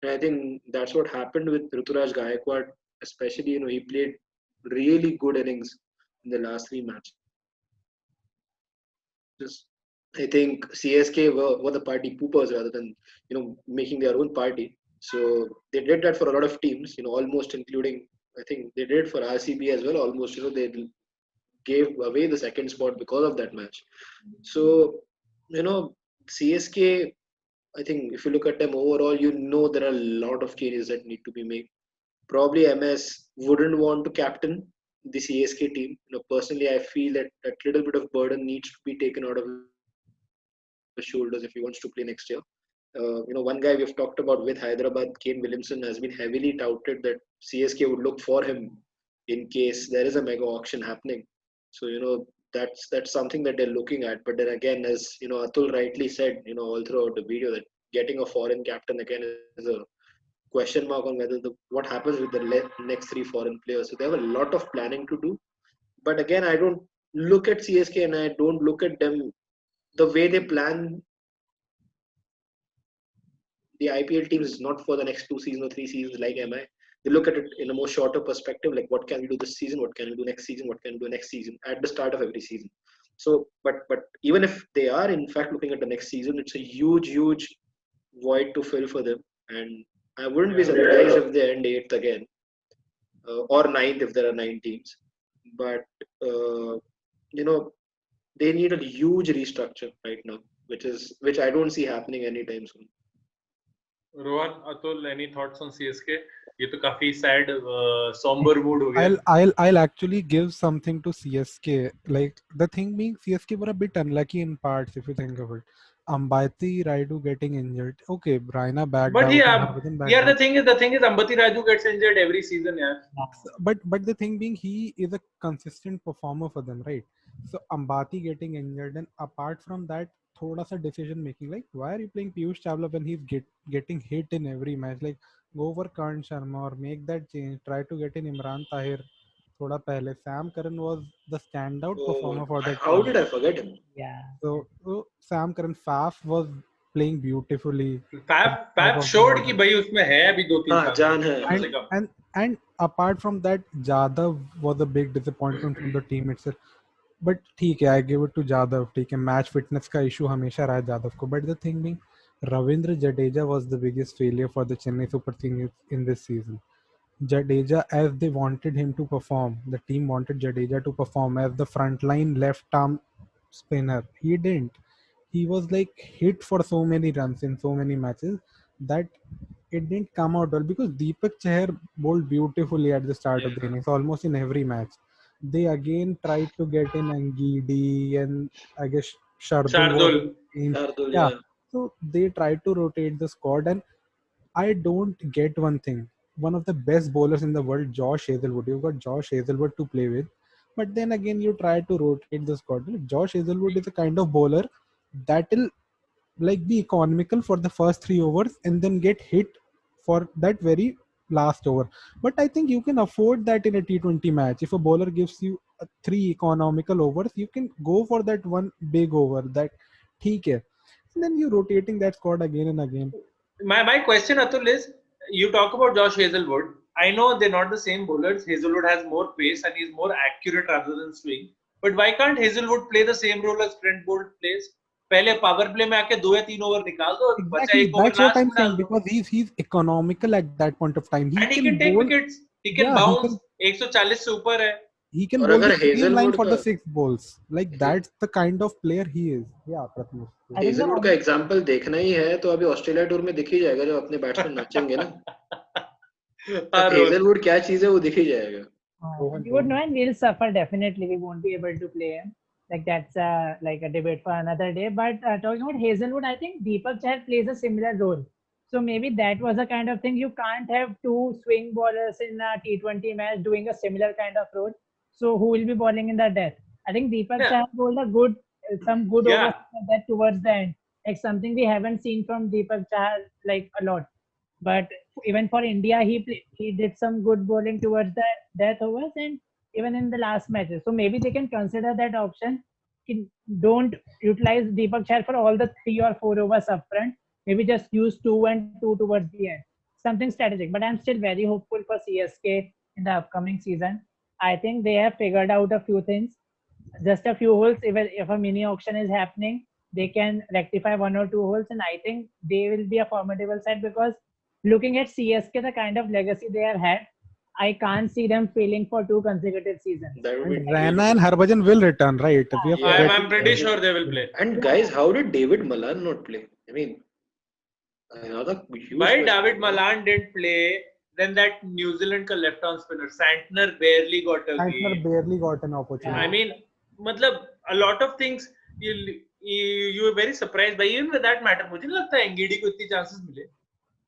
S3: And I think that's what happened with Ruturaj Gaikwad, especially. He played really good innings in the last 3 matches. I think CSK were the party poopers rather than making their own party. So they did that for a lot of teams, almost including, I think they did for RCB as well. Almost, they gave away the second spot because of that match. So CSK, I think if you look at them overall, there are a lot of changes that need to be made. Probably MS wouldn't want to captain the CSK team. Personally, I feel that that little bit of burden needs to be taken out of his shoulders if he wants to play next year. One guy we've talked about with Hyderabad, Kane Williamson, has been heavily touted that CSK would look for him in case there is a mega auction happening. So that's something that they're looking at. But then again, as Atul rightly said, all throughout the video, that getting a foreign captain again is a question mark on whether what happens with the next 3 foreign players. So they have a lot of planning to do. But again, I don't look at CSK and I don't look at them the way they plan the IPL teams is not for the next 2 seasons or 3 seasons like MI. They look at it in a more shorter perspective, like what can we do this season, what can we do next season, what can we do next season at the start of every season. So, but even if they are in fact looking at the next season, it's a huge void to fill for them, and I wouldn't be surprised if they end eighth again, or ninth if there are 9 teams. But uh, you know, they need a huge restructure right now, which I don't see happening anytime soon.
S1: Rohan, Atul, any thoughts on CSK? ये तो काफी sad, somber mood हो गया.
S2: I'll actually give something to CSK. Like the thing being, CSK were a bit unlucky in parts if you think of it. Ambati Raidu getting injured. Okay, Raina backed
S1: But
S2: out.
S1: yeah,
S2: Harbhajan backed
S1: yeah.
S2: out.
S1: The thing is, Ambati Raju gets injured every season, yeah.
S2: But the thing being, he is a consistent performer for them, right? So Ambati getting injured, and apart from that, thoda sa decision making. Like, why are you playing Piyush Chawla when he's getting hit in every match? Like, go for Karan Sharma or make that change. Try to get in Imran Tahir. Thoda pehle. Sam Curran was the standout performer for that
S3: How
S2: team.
S3: did I forget him?
S4: Yeah.
S2: So Sam Curran, Faf was playing beautifully.
S1: Fab showed कि भाई उसमें है अभी 2-3
S3: हाँ,
S1: साल.
S3: जान है.
S1: कम से कम.
S2: And apart from that, Jadav was a big disappointment from the team itself. But ठीक है, I give it to Jadav. ठीक है, match fitness का issue हमेशा रहा है Jadav को. But the thing being, Ravindra Jadeja was the biggest failure for the Chennai Super Kings in this season. Jadeja, as they wanted him to perform, the team wanted Jadeja to perform as the frontline left arm spinner. He didn't. He was like hit for so many runs in so many matches that it didn't come out well because Deepak Chahar bowled beautifully at the start of the innings, almost in every match. They again tried to get in Angidi and I guess Shardul.
S3: Shardul,
S2: Yeah.
S3: yeah.
S2: So they tried to rotate the squad, and I don't get one thing. One of the best bowlers in the world, Josh Hazelwood. You've got Josh Hazelwood to play with. But then again, you try to rotate the squad. Josh Hazelwood is a kind of bowler that will like be economical for the first 3 overs and then get hit for that very last over. But I think you can afford that in a T20 match. If a bowler gives you 3 economical overs, you can go for that one big over. That ठीक है. And then you're rotating that squad again and again.
S1: My question, Atul, is you talk about Josh Hazelwood. I know they're not the same bowlers. Hazelwood has more pace and he's more accurate rather than swing. But why can't Hazelwood play the same role as Trent Bolt plays? पहले power play में आके 2 या 3 over निकाल दो और बचा
S2: Exactly,
S1: एक over
S2: that's what
S1: last
S2: I'm
S1: में डाल
S2: saying
S1: दो.
S2: because he's economical at that point of time.
S1: And he can take
S2: bowl,
S1: wickets. He can
S2: Yeah, he
S1: bounce.
S2: can-
S1: 140 से ऊपर है.
S2: he can
S3: और
S2: bowl
S3: अगर
S2: the clean line
S3: Hazelwood
S2: for the
S3: का-
S2: 6 balls. Like that's the kind of player he is. Yeah, Prathamesh.
S4: I think the
S3: Hazlewood का example देखना ही है तो अभी ऑस्ट्रेलिया टूर में दिख ही जाएगा जब अपने बैट्समैन नाचेंगे ना.
S1: हाँ, रोहन.
S3: हेजलवुड क्या चीज है वो दिख ही जाएगा.
S4: you would know, and we'll suffer definitely. We won't be able to play him. Like that's like a debate for another day. But talking about Hazelwood, I think Deepak Chahar plays a similar role. So maybe that was a kind of thing. You can't have two swing bowlers in a T20 match doing a similar kind of role. So who will be bowling in the death? I think Deepak
S1: Yeah.
S4: Chahar bowled some good
S1: Yeah.
S4: overs like that towards the end. Like something we haven't seen from Deepak Chahar like a lot. But even for India, he did some good bowling towards the death overs and even in the last matches. So maybe they can consider that option. Don't utilize Deepak Chahar for all the 3 or 4 overs up front. Maybe just use 2 and 2 towards the end. Something strategic. But I'm still very hopeful for CSK in the upcoming season. I think they have figured out a few things. Just a few holes. If a mini auction is happening, they can rectify 1 or 2 holes, and I think they will be a formidable side because looking at CSK, the kind of legacy they have had, I can't see them failing for 2 consecutive seasons.
S3: That would
S2: And
S3: be
S2: Raina and Harbhajan will return, right? We are
S3: Yeah.
S2: forgetting-
S1: I'm pretty sure they will play.
S3: And guys, how did David Malan not play? I mean, another huge
S1: Why
S3: question.
S1: David Malan didn't play? Then that New Zealand ka left arm spinner Santner barely got a
S2: Santner
S1: game.
S2: barely got an opportunity.
S1: I mean, matlab, a lot of things you were very surprised by. Even with that matter, मुझे नहीं लगता है Ngidi को इतनी chances मिले.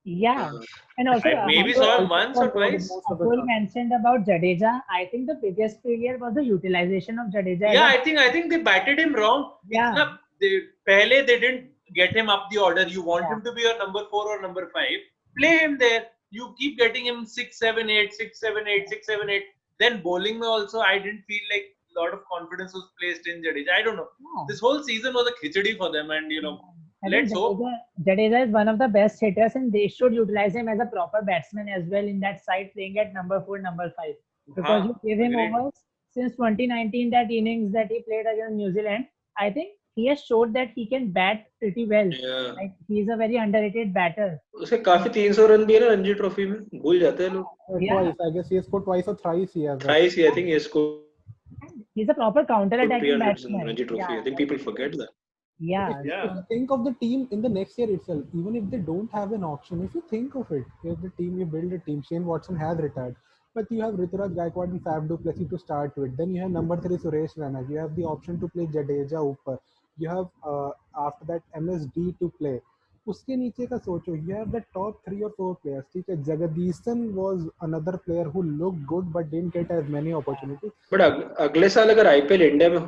S4: Yeah. And also,
S1: I maybe saw him once or twice.
S4: Atul mentioned about Jadeja. I think the biggest failure was the utilization of Jadeja. as
S1: Yeah,
S4: a-
S1: I think they batted him wrong.
S4: Yeah.
S1: Na, they didn't get him up the order. You want
S4: Yeah.
S1: him to be your number 4 or number 5. Play him there. You keep getting him 6, 7, 8, 6, 7, 8, 6, 7, 8. Then bowling mein also, I didn't feel like a lot of confidence was placed in Jadeja. I don't know.
S4: Yeah.
S1: This whole season was a khichdi for them, and
S4: I think
S1: let's hope.
S4: Jadeja is one of the best hitters, and they should utilize him as a proper batsman as well in that side, playing at number 4, number 5. Because
S1: Haan,
S4: you give him
S1: agreed.
S4: overs since 2019, that innings that he played against New Zealand. I think he has showed that he can bat pretty well.
S3: Yeah.
S4: Like he is a very underrated batter.
S3: उसके काफी 300 run भी है ना Ranji trophy में, भूल जाते हैं लोग.
S4: Yeah.
S2: Twice, I guess he has scored twice or thrice. He has.
S3: Thrice, I think he has scored
S4: He's a proper counter-attacking
S3: 300 in
S4: batsman.
S3: Ranji Trophy.
S4: Yeah.
S3: I think people forget that.
S4: Yeah.
S1: Yeah.
S2: Think of the team in the next year itself. Even if they don't have an option, if you think of it, here's the team, you build a team. Shane Watson has retired, but you have Rituraj Gaikwad and Faf du Plessis to start with. Then you have number 3 Suresh Raina. You have the option to play Jadeja Upar. You have after that MSD to play. उसके नीचे का सोचो, you have the top 3 or 4 players. ठीक है, Jagadisan was another player who looked good but didn't get as many opportunities.
S3: But अगले साल अगर IPL India में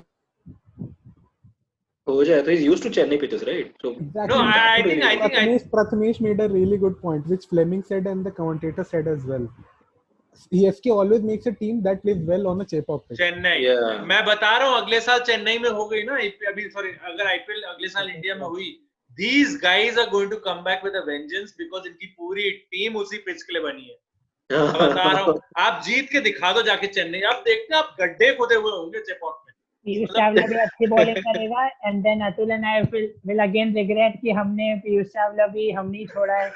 S3: हो जाए तो he's used to Chennai pitches, right? So
S2: Exactly.
S1: No, I think
S2: Prathamesh made a really good point, which Fleming said and the commentator said as well. CSK always makes a team that plays well on a Chepauk pitch.
S1: Chennai.
S3: Yeah.
S1: मैं बता रहा हूँ अगले साल चेन्नई में हो गई ना, अभी सॉरी अगर आईपीएल अगले साल इंडिया में हुई, these guys are going to come back with a vengeance because इनकी पूरी टीम उसी पिच के लिए बनी है. मैं बता रहा हूँ, आप जीत के दिखा दो जाके चेन्नई, आप देखते आप गड्ढे खोदे हुए होंगे चेपॉक में.
S4: पीयूष चावला भी अच्छी बॉलिंग करेगा and then Atul and I will again regret कि हमने पीयूष चावला भी हम नहीं छोड़ा है.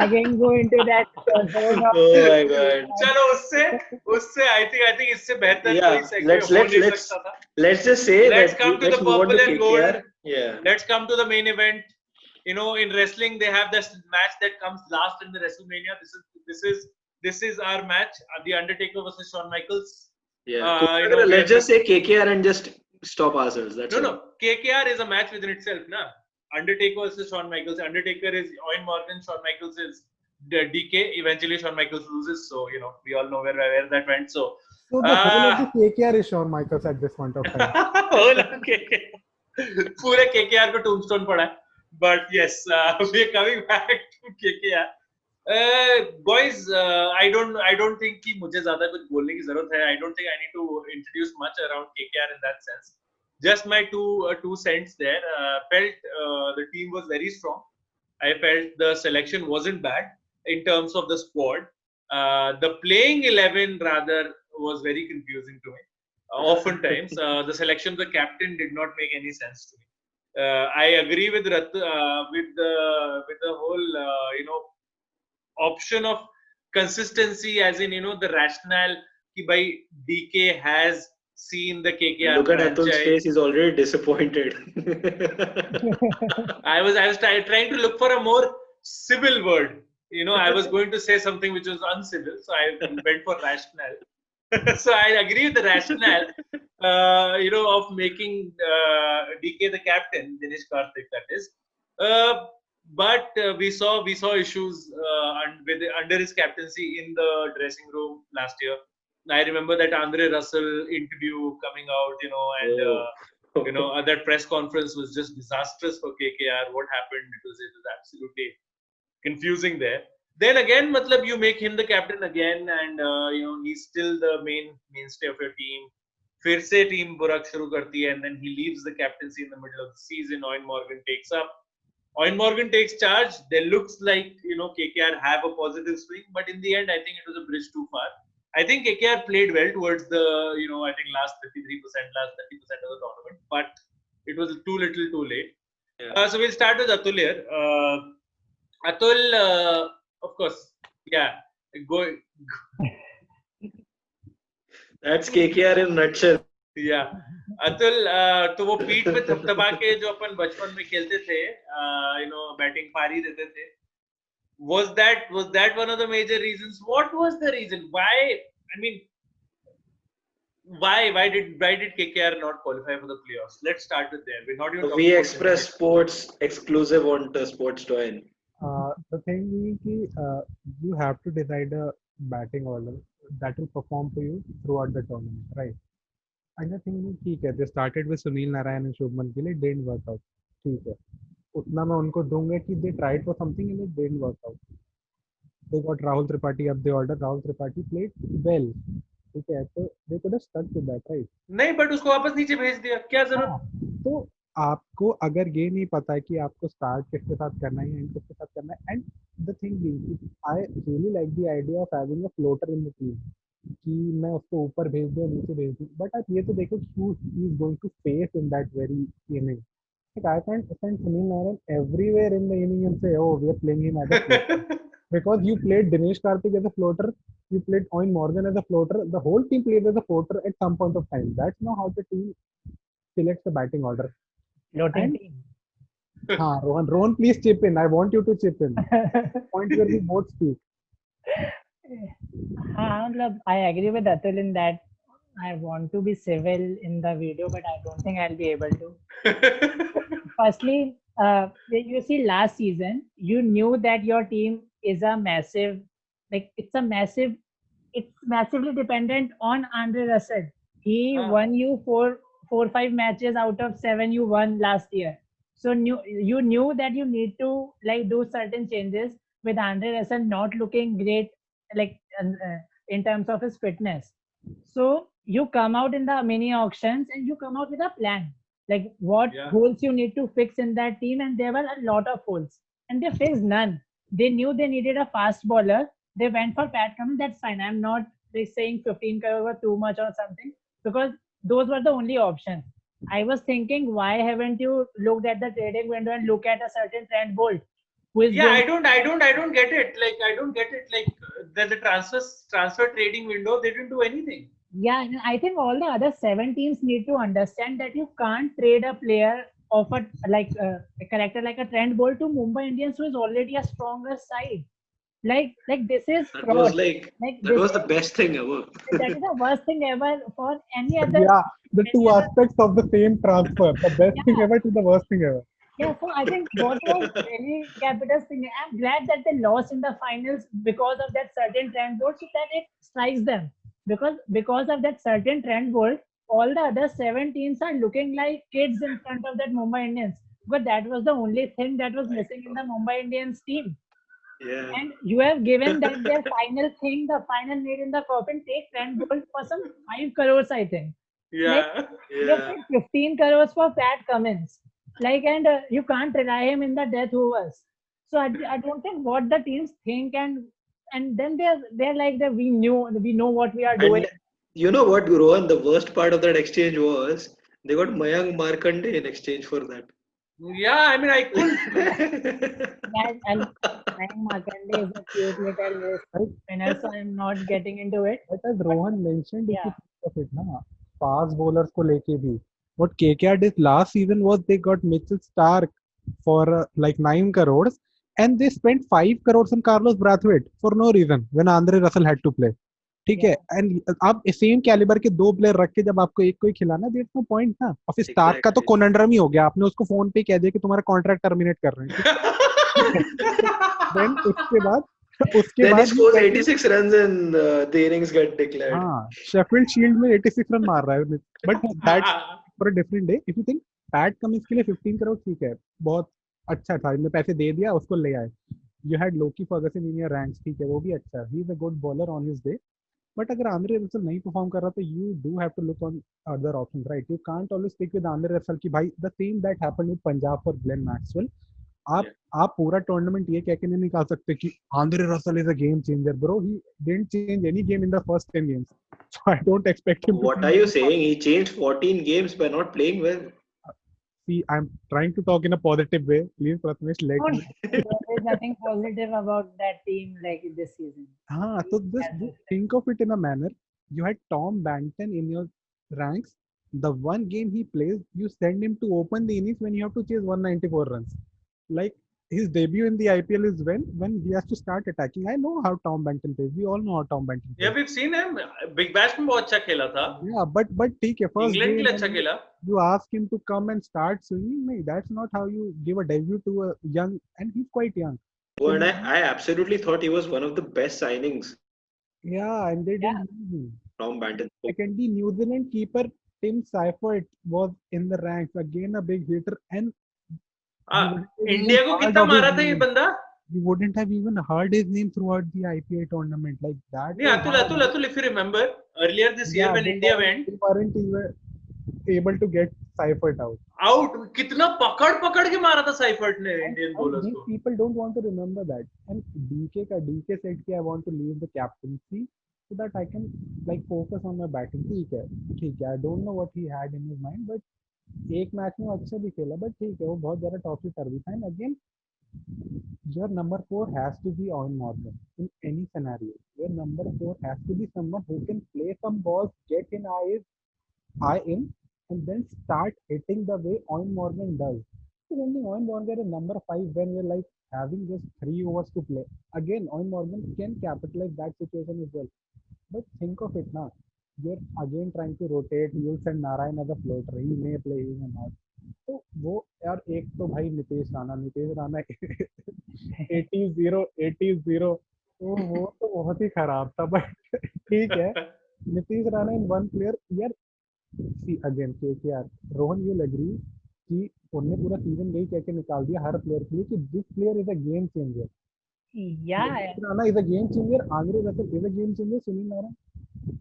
S4: Again go into that.
S3: Oh my God.
S1: चलो उससे आई थिंक इससे बेहतर
S3: Yeah,
S1: कोई सेगमेंट हो नहीं सकता था.
S3: Let's just say
S1: Let's
S3: that
S1: come to the
S3: let's move on
S1: purple and
S3: KKR.
S1: gold.
S3: Yeah.
S1: Let's come to the main event. You know, in wrestling, they have this match that comes last in the WrestleMania. This is our match. The Undertaker versus Shawn Michaels.
S3: Yeah.
S1: You know,
S3: Let's just say KKR and just stop ourselves. That's
S1: No. KKR is a match within itself, na. Undertaker versus Shawn Michaels. Undertaker is Owen Morgan. Shawn Michaels is DK. Eventually, Shawn Michaels loses. So you know, we all know where that went. So
S2: the whole of the KKR is Shawn Michaels at this point of time.
S1: whole of KKR. पूरे KKR को tombstone पड़ा है. But yes, we are coming back to KKR. Boys, I don't think कि मुझे ज़्यादा कुछ बोलने की ज़रूरत है. I don't think I need to introduce much around KKR in that sense. Just my two cents there. Felt the team was very strong. I felt the selection wasn't bad in terms of the squad. The playing 11 rather was very confusing to me. Oftentimes, the selection of the captain did not make any sense to me. I agree with the whole option of consistency, as in the rationale कि भाई DK has seen the KKR
S3: Look at
S1: franchise.
S3: Atul's face; he's already disappointed.
S1: I was trying to look for a more civil word. I was going to say something which was uncivil, so I went for rationale. So I agree with the rationale, of making DK the captain, Dinesh Karthik, that is. But we saw issues under his captaincy in the dressing room last year. I remember that Andre Russell interview coming out, and that press conference was just disastrous for KKR. What happened? It was absolutely confusing there. Then again, you make him the captain again, and he's still the mainstay of your team. फिर से team बुरा शुरू करती है, and then he leaves the captaincy in the middle of the season. Owen Morgan takes up. Owen Morgan takes charge. There looks like KKR have a positive swing, but in the end, I think it was a bridge too far. I think KKR played well towards the I think last 33%, last 30% of the tournament, but it was too little, too late.
S3: Yeah.
S1: So we'll start with Atul here. Atul, of course, yeah, go.
S3: That's KKR in a nutshell.
S1: Yeah, Atul, तो वो पीठ पे थपथपा के जो अपन बचपन में खेलते थे, बैटिंग पारी देते थे. Was that one of the major reasons? What was the reason? Why? I mean, why did KKR not qualify for the playoffs? Let's start with there. We're not even.
S3: We Express Sports exclusive on the Sports Join.
S2: The thing is, you have to decide a batting order that will perform for you throughout the tournament, right? And the thing is, they started with Sunil Narayan and Shubman Gill, it didn't work out. ठीक है, उतना मैं उनको दूंगा कि they tried for something and it didn't work out. They got Rahul Tripathi up the order. Rahul Tripathi played well. ठीक है, तो they could have stuck with that, right?
S1: नहीं, but उसको वापस नीचे भेज दिया, क्या जरूरत?
S2: तो आपको अगर ये नहीं पता है कि आपको स्टार्ट किसके साथ करना है एंड किसके साथ करना है, and the thing being, I really like the idea of having a floater in the team. कि मैं उसको ऊपर भेज दूं नीचे भेज दूं, बट आप ये तो देखो who he is going to face in that very inning. Like I can't send Sunil Narayan everywhere in the inning and say, oh, we are playing him as a floater. Because you played Dinesh Karthik as a floater, you played Owen Morgan as a floater, the whole team played as a floater at some point of time. That's not how the team selects the batting order.
S4: Floating
S2: And
S4: team.
S2: Rohan, please chip in. I want you to chip in. Point where we both speak.
S4: I agree with Atul in that I want to be civil in the video, but I don't think I'll be able to. Firstly, you see, last season, you knew that your team is a massive, it's massively dependent on Andre Russell. He won you four, 5 matches out of 7 you won last year. So you knew that you need to do certain changes with Andre Russell not looking great, in terms of his fitness. So you come out in the mini auctions and you come out with a plan, what holes you need to fix in that team, and there were a lot of holes, and they fixed none. They knew they needed a fast bowler. They went for Pat Cummins. That's fine. I'm not saying 15 crore were too much or something, because those were the only options. I was thinking, why haven't you looked at the trading window and look at a certain Trent Bolt?
S1: I don't get it. I don't get it. The transfer trading window, they didn't do anything.
S4: Yeah, and I think all the other 7 teams need to understand that you can't trade a player of a character like a Trent Bolt to Mumbai Indians, who is already a stronger side. This is
S3: That
S4: fraud.
S3: was that was the best thing ever.
S4: That is the worst thing ever for any other.
S2: Yeah, the two aspects of the same transfer. The best thing ever to the worst thing ever.
S4: Yeah, so I think what was Delhi Capitals thing, I'm glad that they lost in the finals because of that certain Trent Bolt, so that it strikes them. Because of that certain Trent Bolt, all the other 7 teams are looking like kids in front of that Mumbai Indians. But that was the only thing that was missing in the Mumbai Indians team.
S3: Yeah.
S4: And you have given them their final thing, the final need in the coffin. Take Trent Bolt for some 5 crores, I think.
S1: Yeah.
S4: You have paid 15 crores for Pat Cummins. And you can't rely him in the death overs. So I don't think what the teams think, and then they're like that we know what we are doing.
S3: And you know what, Rohan? The worst part of that exchange was they got Mayank Markande in exchange for that.
S1: Yeah, I mean, I couldn't.
S4: Mayank Markande is a cute little spinner, so I'm not getting into it.
S2: But as Rohan mentioned, if you think of it, fast bowlers ko leke bhi. What KKR did last season was they got Mitchell Stark for 9 crores, and they spent 5 crores on Carlos Brathwaite for no reason when Andre Russell had to play. ठीक है, and आप same calibre के 2 player रख के जब आपको एक कोई खिलाना, देयर नो पॉइंट ना. और फिर स्टार्क का तो कोनंड्रम ही हो गया, आपने उसको फोन पे कह दिया कि तुम्हारा कॉन्ट्रैक्ट टर्मिनेट कर रहे हैं. देन उसके बाद
S3: he scores 86 runs and the innings get declared.
S2: हाँ, शेफील्ड शील्ड में 86 रन मार रहा है, but that's for a different day. If you think PAT Cummins के लिए 15 करोड़ ठीक है, बहुत अच्छा था, इनने पैसे दे दिया, उसको ले आए. You had Lockie Ferguson in your ranks, ठीक है, वो भी अच्छा, he is a good bowler on his day. But अगर आंद्रे रसल नहीं परफॉर्म कर रहा तो you do have to look on other options, right? You can't always stick with Andre Russell की भाई the same that happened with Punjab for Glenn Maxwell. आप पूरा tournament ये कह के नहीं निकाल सकते कि Andre Russell is a game changer. Bro, he didn't change any game in the first 10 games, so I don't expect him to.
S3: What are you saying? He changed 14 games by not playing well.
S2: See, I'm trying to talk in a positive way. Please, Prathamesh, let me.
S4: There's nothing positive about that team this season.
S2: So just think of it in a manner. You had Tom Banton in your ranks. The one game he plays, you send him to open the innings when you have to chase 194 runs. Like his debut in the IPL is when he has to start attacking. I know how Tom Banton plays. We all know how Tom Banton plays.
S1: Yeah, we've seen him. Big Bash में बहुत अच्छा खेला था.
S2: Yeah, but ठीक है, first
S1: England के लिए अच्छा खेला.
S2: You ask him to come and start swinging. No, that's not how you give a debut to a young, and he's quite young.
S3: Oh, and I absolutely thought he was one of the best signings.
S2: Yeah, and they didn't use him.
S3: Tom Banton.
S2: Secondly, New Zealand keeper Tim Seifert was in the ranks, again a big hitter, and
S1: India को कितना मारा था ये बंदा?
S2: You wouldn't have even heard his name throughout the IPL tournament like that.
S1: Yeah, Atul, if you remember earlier this year when India went,
S2: they weren't even able to get Seifert out.
S1: कितना पकड़ के मारा था Seifert ने Indian bowlers
S2: These
S1: को.
S2: people don't want to remember that. And DK said कि I want to leave the captaincy so that I can like focus on my batting. ठीक है, I don't know what he had in his mind, but एक match में वो अच्छा भी खेला, but ठीक है, वो बहुत ज़्यादा टॉपी कर भी था. And again, your number 4 has to be Owen Morgan in any scenario. Your number 4 has to be someone who can play some balls, get in eye in, and then start hitting the way Owen Morgan does. So when the Owen Morgan is number 5, when we're like having just 3 overs to play, again Owen Morgan can capitalize that situation as well. But think of it now. You're again trying to rotate. You'll send Narayan as a floater. He may play, he may not. तो वो यार एक तो भाई नितेश राणा 80-0 तो वो तो बहुत ही खराब था. बट ठीक है, Nitish Rana in one player यार. See again KKR, Rohan you agree कि उन्होंने पूरा सीजन यही कह के निकाल दिया हर प्लेयर के लिए कि this player is a game changer.
S4: Yeah,
S2: Rana is a game changer. Andre Russell is a game changer. Sunil Narine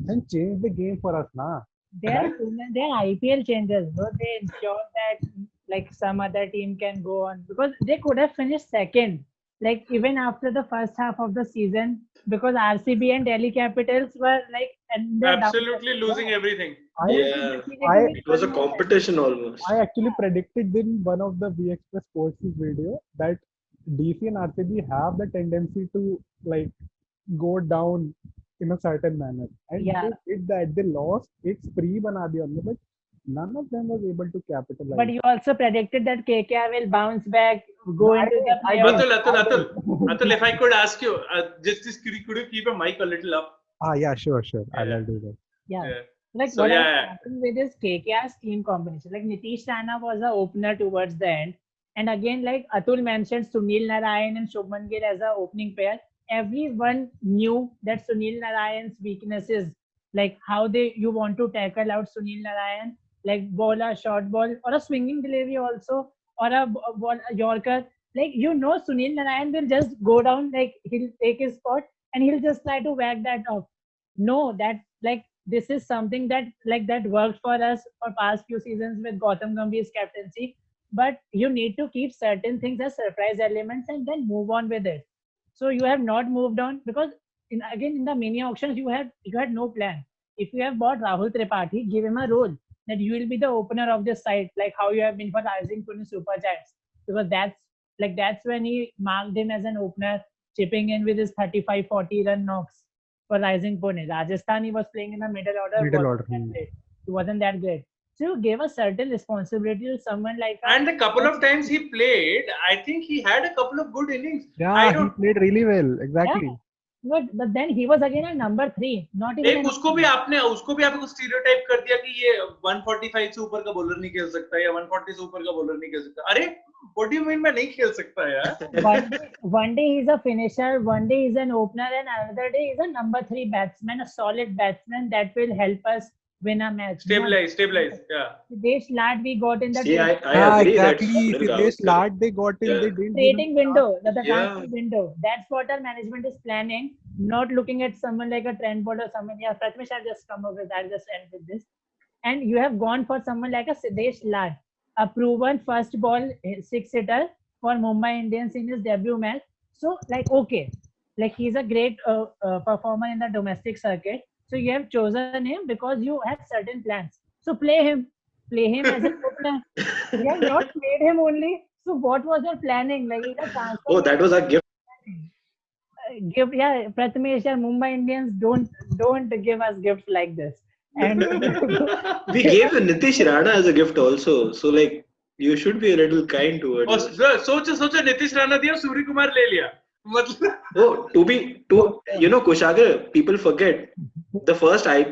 S2: then change the game for us, na.
S4: they're IPL changers, bro. They ensure that like some other team can go on because they could have finished second, like even after the first half of the season, because RCB and Delhi Capitals were like
S1: Absolutely losing everything.
S3: It was a competition almost.
S2: I actually predicted in one of the VXpress Sports video that DC and RCB have the tendency to like go down in a certain manner, and
S4: Yeah.
S2: they did that. They lost. It's free bana diya unhone, but none of them was able to capitalize.
S4: But you also predicted that KKR will bounce back, go into the
S2: I
S4: playoffs.
S1: Atul, if I could ask you, could you keep your mic a little up?
S2: Yeah, sure.
S1: Yeah.
S2: I'll do that.
S4: Yeah.
S1: Yeah.
S4: Like
S1: So,
S4: what I was
S1: yeah.
S4: talking with is KKR's team combination. Like Nitish Rana was the opener towards the end. And again, like Atul mentioned Sunil Narayan and Shubman Gill as a opening pair. Everyone knew that Sunil Narayan's weaknesses, like how you want to tackle out Sunil Narayan, like ball a short ball or a swinging delivery also, or a Yorker. Like Sunil Narayan will just go down, like he'll take his spot and he'll just try to whack that off. No, that like this is something that worked for us for past few seasons with Gautam Gambhir's captaincy. But you need to keep certain things as surprise elements and then move on with it. So you have not moved on because in the mini auctions you had no plan. If you have bought Rahul Tripathi, give him a role that you will be the opener of this side, like how you have been for Rising Pune Super Giants, because that's when he marked him as an opener, chipping in with his 35-40 run knocks for Rising Pune. Rajasthan, he was playing in the middle order. He wasn't that great. So you gave a certain responsibility to someone like
S1: And the couple of times he played, I think he had a couple of good innings.
S2: Yeah, he played really well. Exactly.
S4: Yeah. But then he was again a number 3, not even.
S1: उसको भी आपको stereotype कर दिया कि ये 145 से ऊपर का बॉलर नहीं खेल सकता या 140 से ऊपर का बॉलर नहीं खेल सकता. अरे what do you mean मैं नहीं खेल सकता यार?
S4: One day he's a finisher, one day he's an opener, and another day he's a number 3 batsman, a solid batsman that will help us win a match.
S1: Stabilize. Yeah.
S4: Siddesh Lad we got in the
S3: I agree
S2: exactly.
S3: that
S2: Siddesh Lad they got in.
S3: Yeah.
S2: They didn't
S4: trading window, the
S3: Yeah.
S4: transfer window. That's what our management is planning. Not looking at someone like a Trent Bolt or someone. Yeah, Prathamesh, I'll just come up with. I'll just end with this. And you have gone for someone like a Siddesh Lad, a proven first ball 6-hitter for Mumbai Indians in his debut match. So, okay, he's a great performer in the domestic circuit. So you have chosen him because you have certain plans. So play him as a opener. You have not played him only. So what was your planning?
S3: Oh, that was a gift.
S4: Prathamesh, Mumbai Indians don't give us gifts like this. And
S3: we gave Nitish Rana as a gift also. So you should be a little kind towards us.
S1: सोचा नीतीश राणा दिया, सूर्य कुमार ले लिया.
S3: Oh, Kushagra, people forget the first time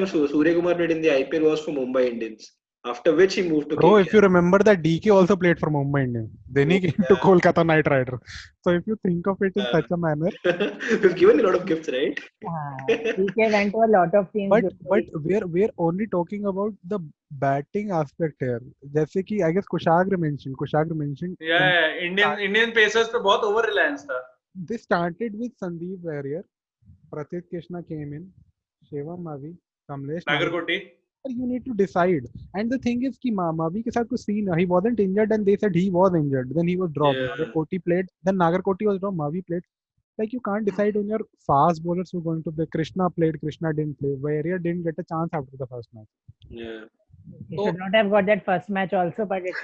S3: Surya Kumar played in the IPL was for Mumbai Indians. After which he moved to
S2: Bro,
S3: KKR.
S2: if you remember that DK also played for Mumbai Indians. Then he came to Kolkata Knight Riders. So if you think of it in such a manner.
S3: We've given a lot of gifts, right?
S4: DK went to a lot of teams.
S2: But we're only talking about the batting aspect here. जैसे कि I guess Kushagra mentioned.
S1: Yeah, Indian Pacers तो बहुत over reliance था.
S2: They started with Sandeep Warrier, Prathit Krishna came in, Shivam Mavi, Kamlesh
S1: Nagarkoti.
S2: You need to decide. And the thing is कि Mavi के साथ कुछ scene, he wasn't injured and they said he was injured. Then he was dropped.
S3: Yeah.
S2: Nagarkoti played. Then Nagarkoti was dropped. Mavi played. Like you can't decide on your fast bowlers who are going to play. Krishna played, Krishna didn't play. Warrior didn't get a chance after the first match.
S3: Yeah.
S4: He should not have got that first match also, but it's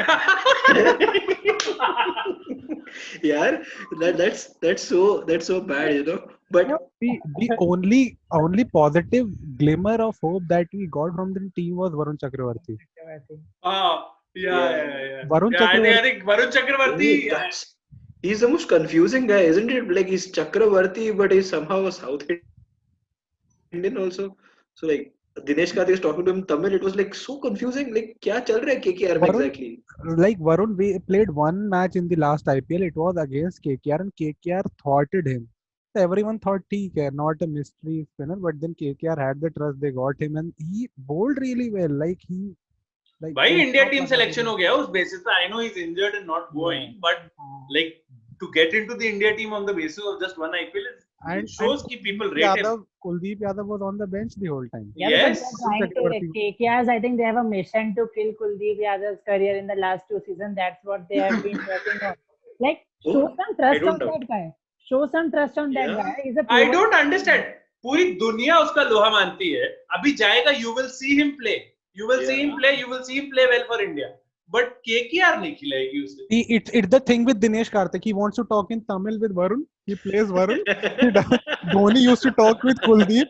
S3: Yeah, that's so bad, you know. But
S2: The only positive glimmer of hope that we got from the team was Varun Chakravarti.
S1: Yeah.
S2: Varun
S1: I think Varun Chakravarti.
S3: He's the most confusing guy, isn't it? Like he's Chakravarti, but he's somehow a South Indian also. So like Dinesh Karthik is talking to him in Tamil. It was like so confusing. Like, क्या चल रहा है KKR में
S2: Varun-
S3: exactly?
S2: Like Varun, we played one match in the last IPL. It was against KKR, and KKR thwarted him. So everyone thought he not a mystery spinner, but then KKR had the trust. They got him, and he bowled really well. Like
S1: भाई India team selection हो गया उस basis पे. I know he's injured and not going, but like to get into the India team on the basis of just one IPL it shows कि people rate him.
S2: Kuldeep Yadav was on the bench the whole time.
S4: Yeah,
S1: Yes.
S4: because they're trying to, KKRs, I think they have a mission to kill Kuldeep Yadav's career in the last 2 seasons. That's what they have been working on. Like, show some trust on that guy. Show some trust on that guy. He's a
S1: I don't understand. पूरी दुनिया उसका लोहा मानती है. अभी जाएगा, you will see him play. You will see him play. You will see him play well for India. But KKR नहीं खिलाएगी उसे.
S2: It's the thing with Dinesh Karthik. He wants to talk in Tamil with Varun. He plays Varun. Dhoni used to talk with Kuldeep.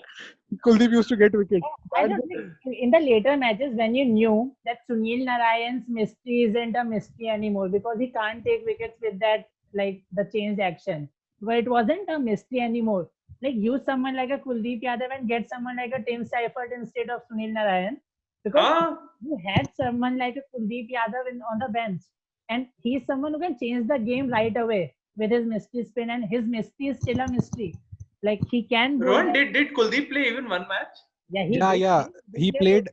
S2: Kuldeep used to get wickets.
S4: I don't think in the later matches when you knew that Sunil Narayan's mystery isn't a mystery anymore because he can't take wickets with that, like the changed action. But it wasn't a mystery anymore. Like use someone like a Kuldeep Yadav and get someone like a Tim Seifert instead of Sunil Narayan. Because you had someone like a Kuldeep Yadav on the bench, and he's someone who can change the game right away with his mystery spin, and his mystery is still a mystery. Like he can.
S1: Rohan, did Kuldeep play even one match?
S2: Yeah. He played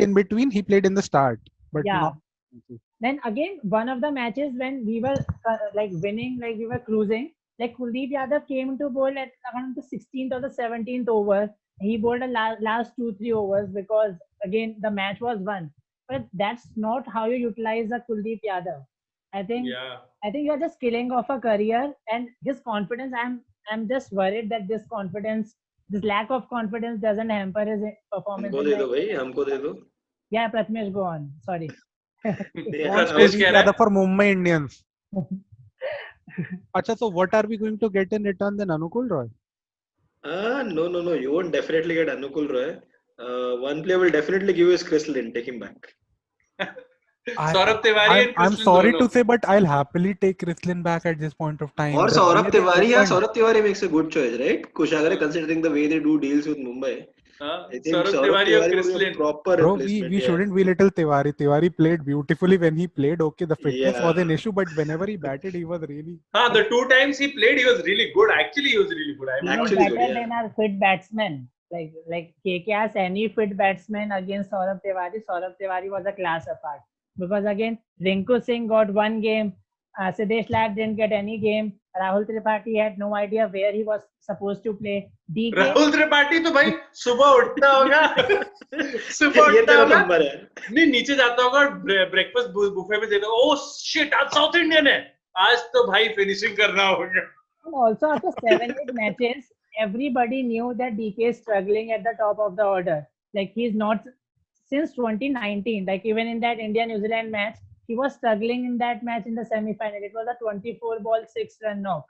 S2: in between. He played in the start, but not.
S4: Then again, one of the matches when we were like winning, like we were cruising, like Kuldeep Yadav came to bowl at around the 16th or the 17th over. He bowled the last 2-3 overs because again the match was won. But that's not how you utilize a Kuldeep Yadav. I think you're just killing off a career and his confidence. I'm just worried that this lack of confidence doesn't hamper his performance.
S3: हमको दे दो.
S4: Yeah, Prathamesh, go on. Sorry.
S2: For Mumbai Indians. Acha, so what are we going to get in return then, Anukul Roy?
S3: No. You won't definitely get Anukul Roy. One player will definitely give you is Chris Lynn. Take him back.
S1: Saurabh Tiwari and
S2: I'm sorry to say, but I'll happily take Chris Lynn back at this point of time.
S3: Or Saurabh Tiwari makes a good choice, right? Kushagar, considering the way they do deals with Mumbai. I think
S1: Saurabh Tiwari or Chris Lynn.
S3: Proper
S2: Bro,
S3: replacement.
S2: we shouldn't belittle Tiwari. Tiwari played beautifully when he played. Okay, the fitness was an issue, but whenever he batted, he was really.
S1: The 2 times he played, he was really good. Actually, he was really good.
S4: He was better than our fit batsmen. Like KKR's any fit batsman against Saurabh Tiwari was a class apart. Because again, Rinku Singh got 1 game. Siddesh Lat didn't get any game. Rahul Tripathi had no idea where he was supposed to play. DK,
S1: Rahul Tripathi तो भाई सुबह उठता होगा नहीं नीचे जाता होगा breakfast buffet में देता होगा. Oh shit, आज साउथ इंडियन है, आज तो भाई फिनिशिंग करना होगा.
S4: Also after 7-8 matches, everybody knew that DK is struggling at the top of the order. Like he's not since 2019. Like even in that India-New Zealand match, he was struggling in that match in the semi-final. It was a 24-ball 6-run knock,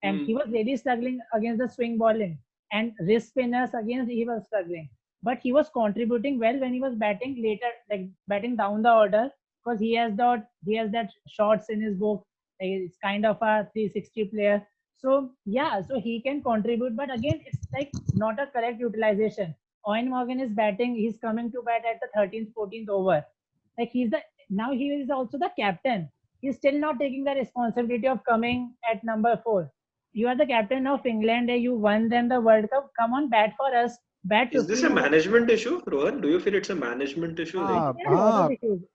S4: and he was really struggling against the swing bowling and wrist spinners against. He was struggling, but he was contributing well when he was batting later, like batting down the order, because he has that shots in his book. Like it's kind of a 360 player. So so he can contribute, but again, it's like not a correct utilization. Owen Morgan is batting. He's coming to bat at the 13th, 14th over. Like now he is also the captain. He's still not taking the responsibility of coming at number 4. You are the captain of England and you won them the World Cup. Come on, bat for us.
S3: Is this a management issue, Rohan? Do you feel it's a management issue?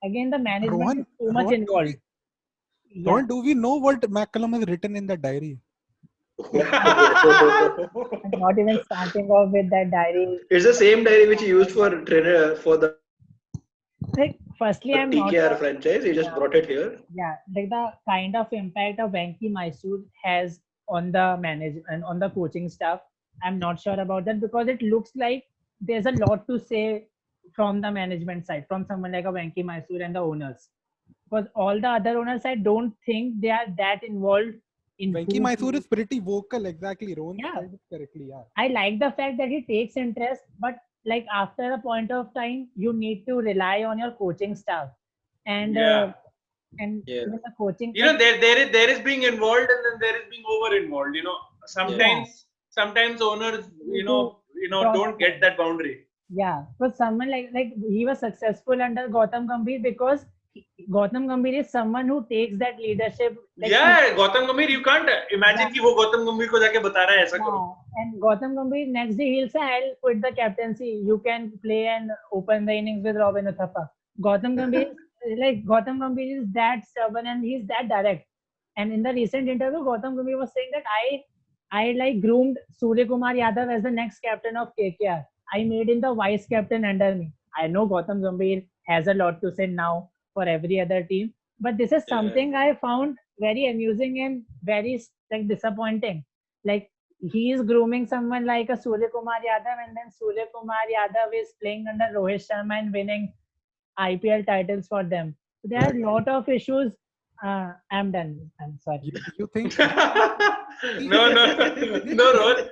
S4: Again, the management is too much involved.
S2: Rohan, do we know what McCallum has written in the diary?
S4: I'm not even starting off with that diary.
S3: It's the same diary which he used for the
S4: firstly, I'm
S3: TKR
S4: not
S3: franchise. He just brought it here.
S4: Yeah, like the kind of impact of Venki Mysore has on the management, on the coaching staff. I'm not sure about that because it looks like there's a lot to say from the management side, from someone like a Venki Mysore and the owners. Because all the other owners, I don't think they are that involved in
S2: Venki
S4: who
S2: Mysore
S4: to-
S2: is pretty vocal, exactly. Rohan
S4: Yeah.
S2: said it correctly, yeah.
S4: I like the fact that he takes interest, but like after a point of time, you need to rely on your coaching staff, and
S1: Yeah.
S3: Yeah.
S4: even the coaching.
S1: You know, there is being involved and then there is being over involved. You know, sometimes owners, don't get that boundary.
S4: Yeah, but someone like he was successful under Gautam Gambhir because Gautam Gambhir is someone who takes that leadership. Like,
S1: Yeah, Gautam Gambhir, you can't imagine कि वो Gautam Gambhir को जाके बता रहा है ऐसा करो.
S4: yeah. And Gautam Gambhir next day he'll say, "I'll quit the captaincy. You can play and open the innings with Robin Uthappa." Gautam Gambhir is that stubborn and he's that direct. And in the recent interview, Gautam Gambhir was saying that I like groomed Surya Kumar Yadav as the next captain of KKR. I made him the vice captain under me. I know Gautam Gambhir has a lot to say now for every other team, but this is something I found very amusing and very like disappointing. Like he is grooming someone like a Surya Kumar Yadav, and then Surya Kumar Yadav is playing under Rohit Sharma and winning IPL titles for them. So there are a lot of issues. I'm done. I'm sorry.
S2: You think
S1: No, Rohit.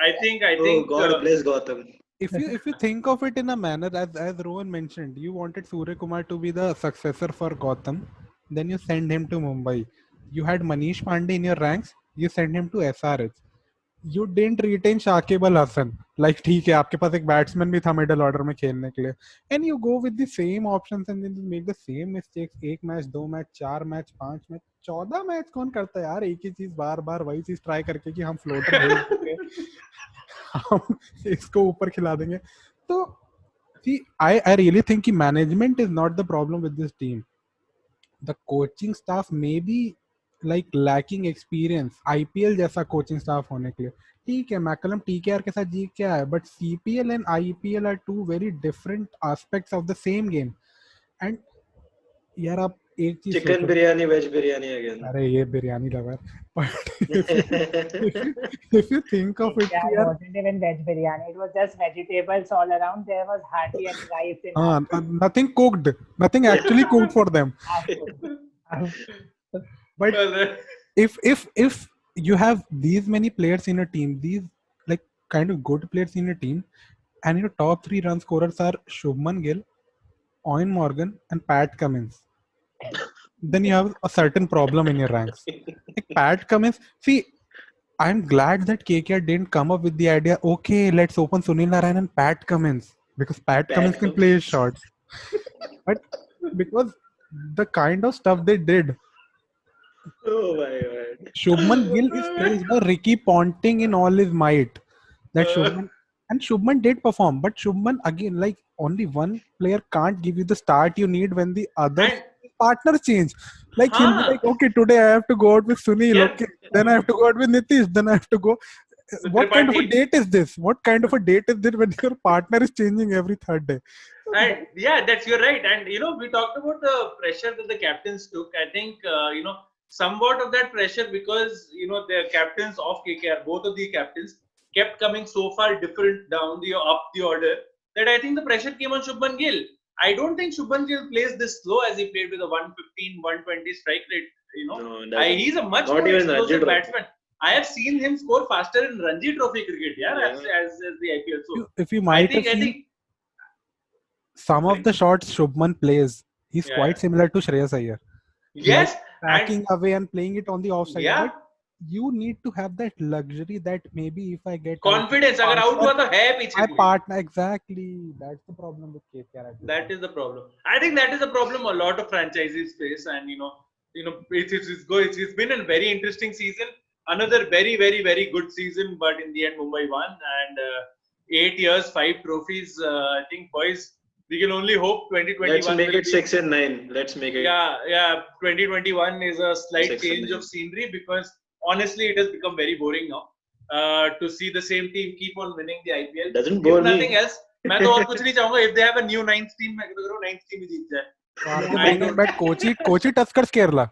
S1: I think.
S3: Oh, God bless Gautam.
S2: if you think of it in a manner as Rohan mentioned, you wanted Surya Kumar to be the successor for Gautam, then you send him to Mumbai. You had Manish Pandey in your ranks, you send him to SRH. You didn't retain Shakib Al Hasan. Like ठीक है, आपके पास एक batsman भी था middle order में खेलने के लिए. And you go with the same options and then you make the same mistakes. एक मैच, दो मैच, चार मैच, पांच मैच, 14 मैच कौन करता है यार? एक ही चीज बार बार वही चीज ट्राई करके कि हम फ्लोटर भेज देंगे, हम इसको ऊपर खिला देंगे. तो see, I really think कि management is not the problem with this team. The coaching staff may be like lacking experience. IPL जैसा coaching staff होने के लिए ठीक है. मैकलम TKR के साथ जीत के आया, but CPL and IPL are two very different aspects of the same game. And यार आप एक चीज
S3: Chicken
S2: सोचो,
S3: biryani, veg biryani again.
S2: अरे ये biryani lover. But if you think of it,
S4: Yeah, it
S2: यार,
S4: wasn't even veg biryani. It was just vegetables all around. There was hardly any rice in it.
S2: nothing cooked, nothing actually cooked for them. But if you have these many players in a team, these like kind of good players in a team, and your top three run scorers are Shubman Gill, Owen Morgan, and Pat Cummins, then you have a certain problem in your ranks. Like Pat Cummins, see, I'm glad that KKR didn't come up with the idea, okay, let's open Sunil Narayan and Pat Cummins, because Pat Cummins can play his shots. But because the kind of stuff they did,
S3: Oh my God.
S2: Shubman Gill is praised by Ricky Ponting in all his might. That Shubman did perform, but Shubman again, like only one player can't give you the start you need when the other
S1: And-
S2: partners change. Like he'll be like, okay, today I have to go out with Sunil,
S1: Yeah.
S2: okay, then I have to go out with Nitish, then I have to go. What kind of a
S1: Tripathi.
S2: date is this? What kind of a date is this when your partner is changing every third day?
S1: And yeah, you're right. And we talked about the pressure that the captains took. I think somewhat of that pressure because the captains of KKR, both of the captains, kept coming so far different up the order that I think the pressure came on Shubman Gill. I don't think Shubman Gill plays this slow as he played with a 115, 120 strike rate.
S3: No, doesn't.
S1: He's a much
S3: Not
S1: more
S3: even Ranji
S1: explosive
S3: Trophy.
S1: batsman. I have seen him score faster in Ranji Trophy cricket, as the IPL. So
S2: If you
S1: I
S2: might
S1: think
S2: have seen some of the shots Shubman plays, he's
S1: Yeah.
S2: quite similar to Shreyas Iyer.
S1: yes,
S2: Backing away and playing it on the offside.
S1: yeah.
S2: But you need to have that luxury that maybe if I get
S1: Confidence. अगर out हुआ तो है पीछे
S2: my
S1: कोई.
S2: partner, exactly. That's the problem with KKR. at this
S1: That
S2: point.
S1: is the problem. I think that is the problem a lot of franchises face, and it's been a very interesting season. Another very, very, very good season, but in the end, Mumbai won, and 8 years, 5 trophies. I think, boys, we can only hope 2021.
S3: Let's make
S1: will
S3: it
S1: be-
S3: 6 and 9. Let's make it.
S1: Yeah. 2021 is a slight
S3: 6 and
S1: change
S3: 9.
S1: of scenery because honestly, it has become very boring now. To see the same team keep on winning the IPL.
S3: Doesn't
S1: If
S3: bore
S1: nothing
S3: me.
S1: else, मैं तो और कुछ नहीं चाहूंगा. If they have a new 9th team, मैं तो करूँ 9th team ही जीत जाए.
S2: So are they
S1: I
S2: bringing
S1: don't-
S2: back Kochi Tuskers Kerala?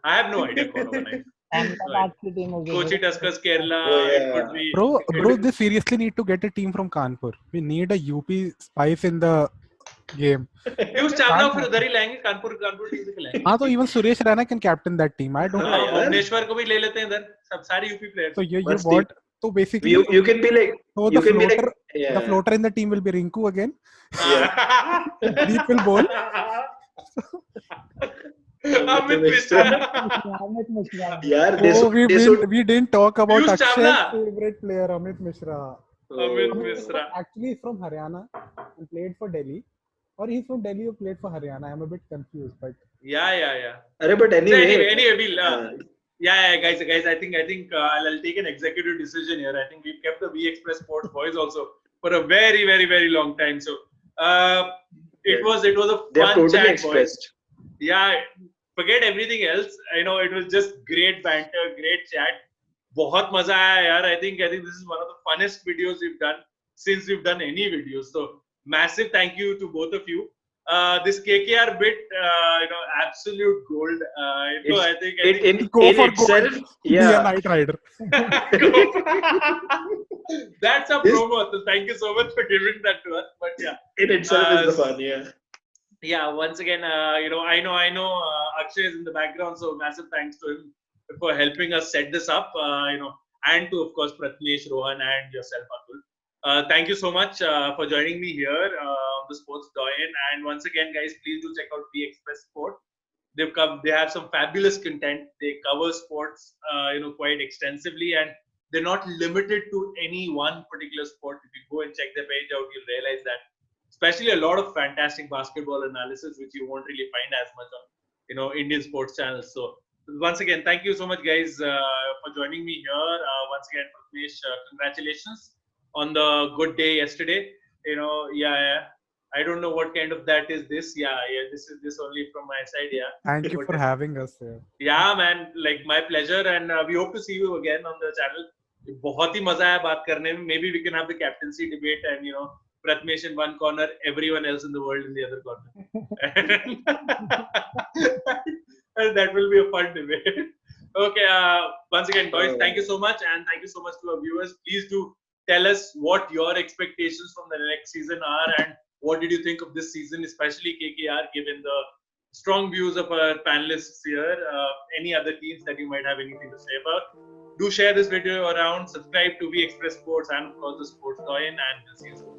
S1: I have no idea कौन होगा 9th.
S4: Ahmedabad की team होगी.
S1: Kochi Tuskers, Kerala.
S3: Oh,
S1: It
S3: yeah.
S1: could be.
S2: Bro, they seriously need to get a team from Kanpur. We need a UP spice in the game.
S1: Piyush Chawla फिर उधर ही लाएंगे Kanpur team से खिलाएंगे.
S2: हाँ तो even Suresh Raina can captain that team. I don't
S3: हाँ
S2: know.
S3: यार.
S1: भुवनेश्वर को भी ले लेते हैं इधर. सब सारे UP players.
S2: So you
S3: But
S2: what? So basically,
S3: You can be like.
S2: so
S3: You
S2: the
S3: can be like.
S2: floater,
S3: Yeah.
S2: the floater in the team will be Rinku again.
S1: Yeah.
S2: Deep will bowl.
S1: Amit Mishra.
S4: Amit Mishra.
S3: Yeah,
S2: Oh,
S3: they should.
S2: we didn't talk about
S1: Piyush
S2: Akshay's
S1: Chawla.
S2: favorite player, Amit Mishra.
S1: Amit
S2: Amit
S1: Mishra.
S2: actually is from Haryana and played for Delhi. Or he's from Delhi who played for Haryana. I'm a bit confused, but
S1: Yeah.
S3: But
S1: So
S3: anyway.
S1: anyway, we'll. Guys. I think I'll take an executive decision here. I think we've kept the V Express Sports boys also for a very, very, very long time. So it was a
S3: They are
S1: fun
S3: totally
S1: chat, boys.
S3: expressed.
S1: Yeah, forget everything else. I know it was just great banter, great chat. बहुत मजा आया यार. I think this is one of the funnest videos we've done since we've done any videos. So massive thank you to both of you. This KKR bit, absolute gold. I think
S3: In
S2: go for
S3: itself,
S2: gold. Be a
S3: yeah.
S2: Knight Rider.
S1: That's a promo. So thank you so much for giving that to us. But yeah.
S3: In itself is the fun, yeah.
S1: Yeah, once again, I know Akshay is in the background, so massive thanks to him for helping us set this up, and to, of course, Prathamesh, Rohan, and yourself, Atul. Thank you so much for joining me here on the Sports Doyen. And once again, guys, please do check out V Express Sport. They have some fabulous content. They cover sports, quite extensively, and they're not limited to any one particular sport. If you go and check their page out, you'll realize that. Especially a lot of fantastic basketball analysis, which you won't really find as much on, Indian sports channels. So once again, thank you so much, guys, for joining me here. Once again, Prathamesh, congratulations on the good day yesterday. I don't know what kind of that is this. This is this only from my side. Yeah.
S2: Thank you for having us here.
S1: Yeah, man. Like my pleasure, and we hope to see you again on the channel. बहुत ही मजा आया बात करने में. Maybe we can have the captaincy debate and Prathamesh in one corner, everyone else in the world in the other corner. And that will be a fun debate. Okay, once again, boys, thank you so much, and thank you so much to our viewers. Please do tell us what your expectations from the next season are, and what did you think of this season, especially KKR, given the strong views of our panelists here. Any other teams that you might have anything to say about? Do share this video around, subscribe to V Express Sports and of course the Sports Doyen, and we'll see you soon.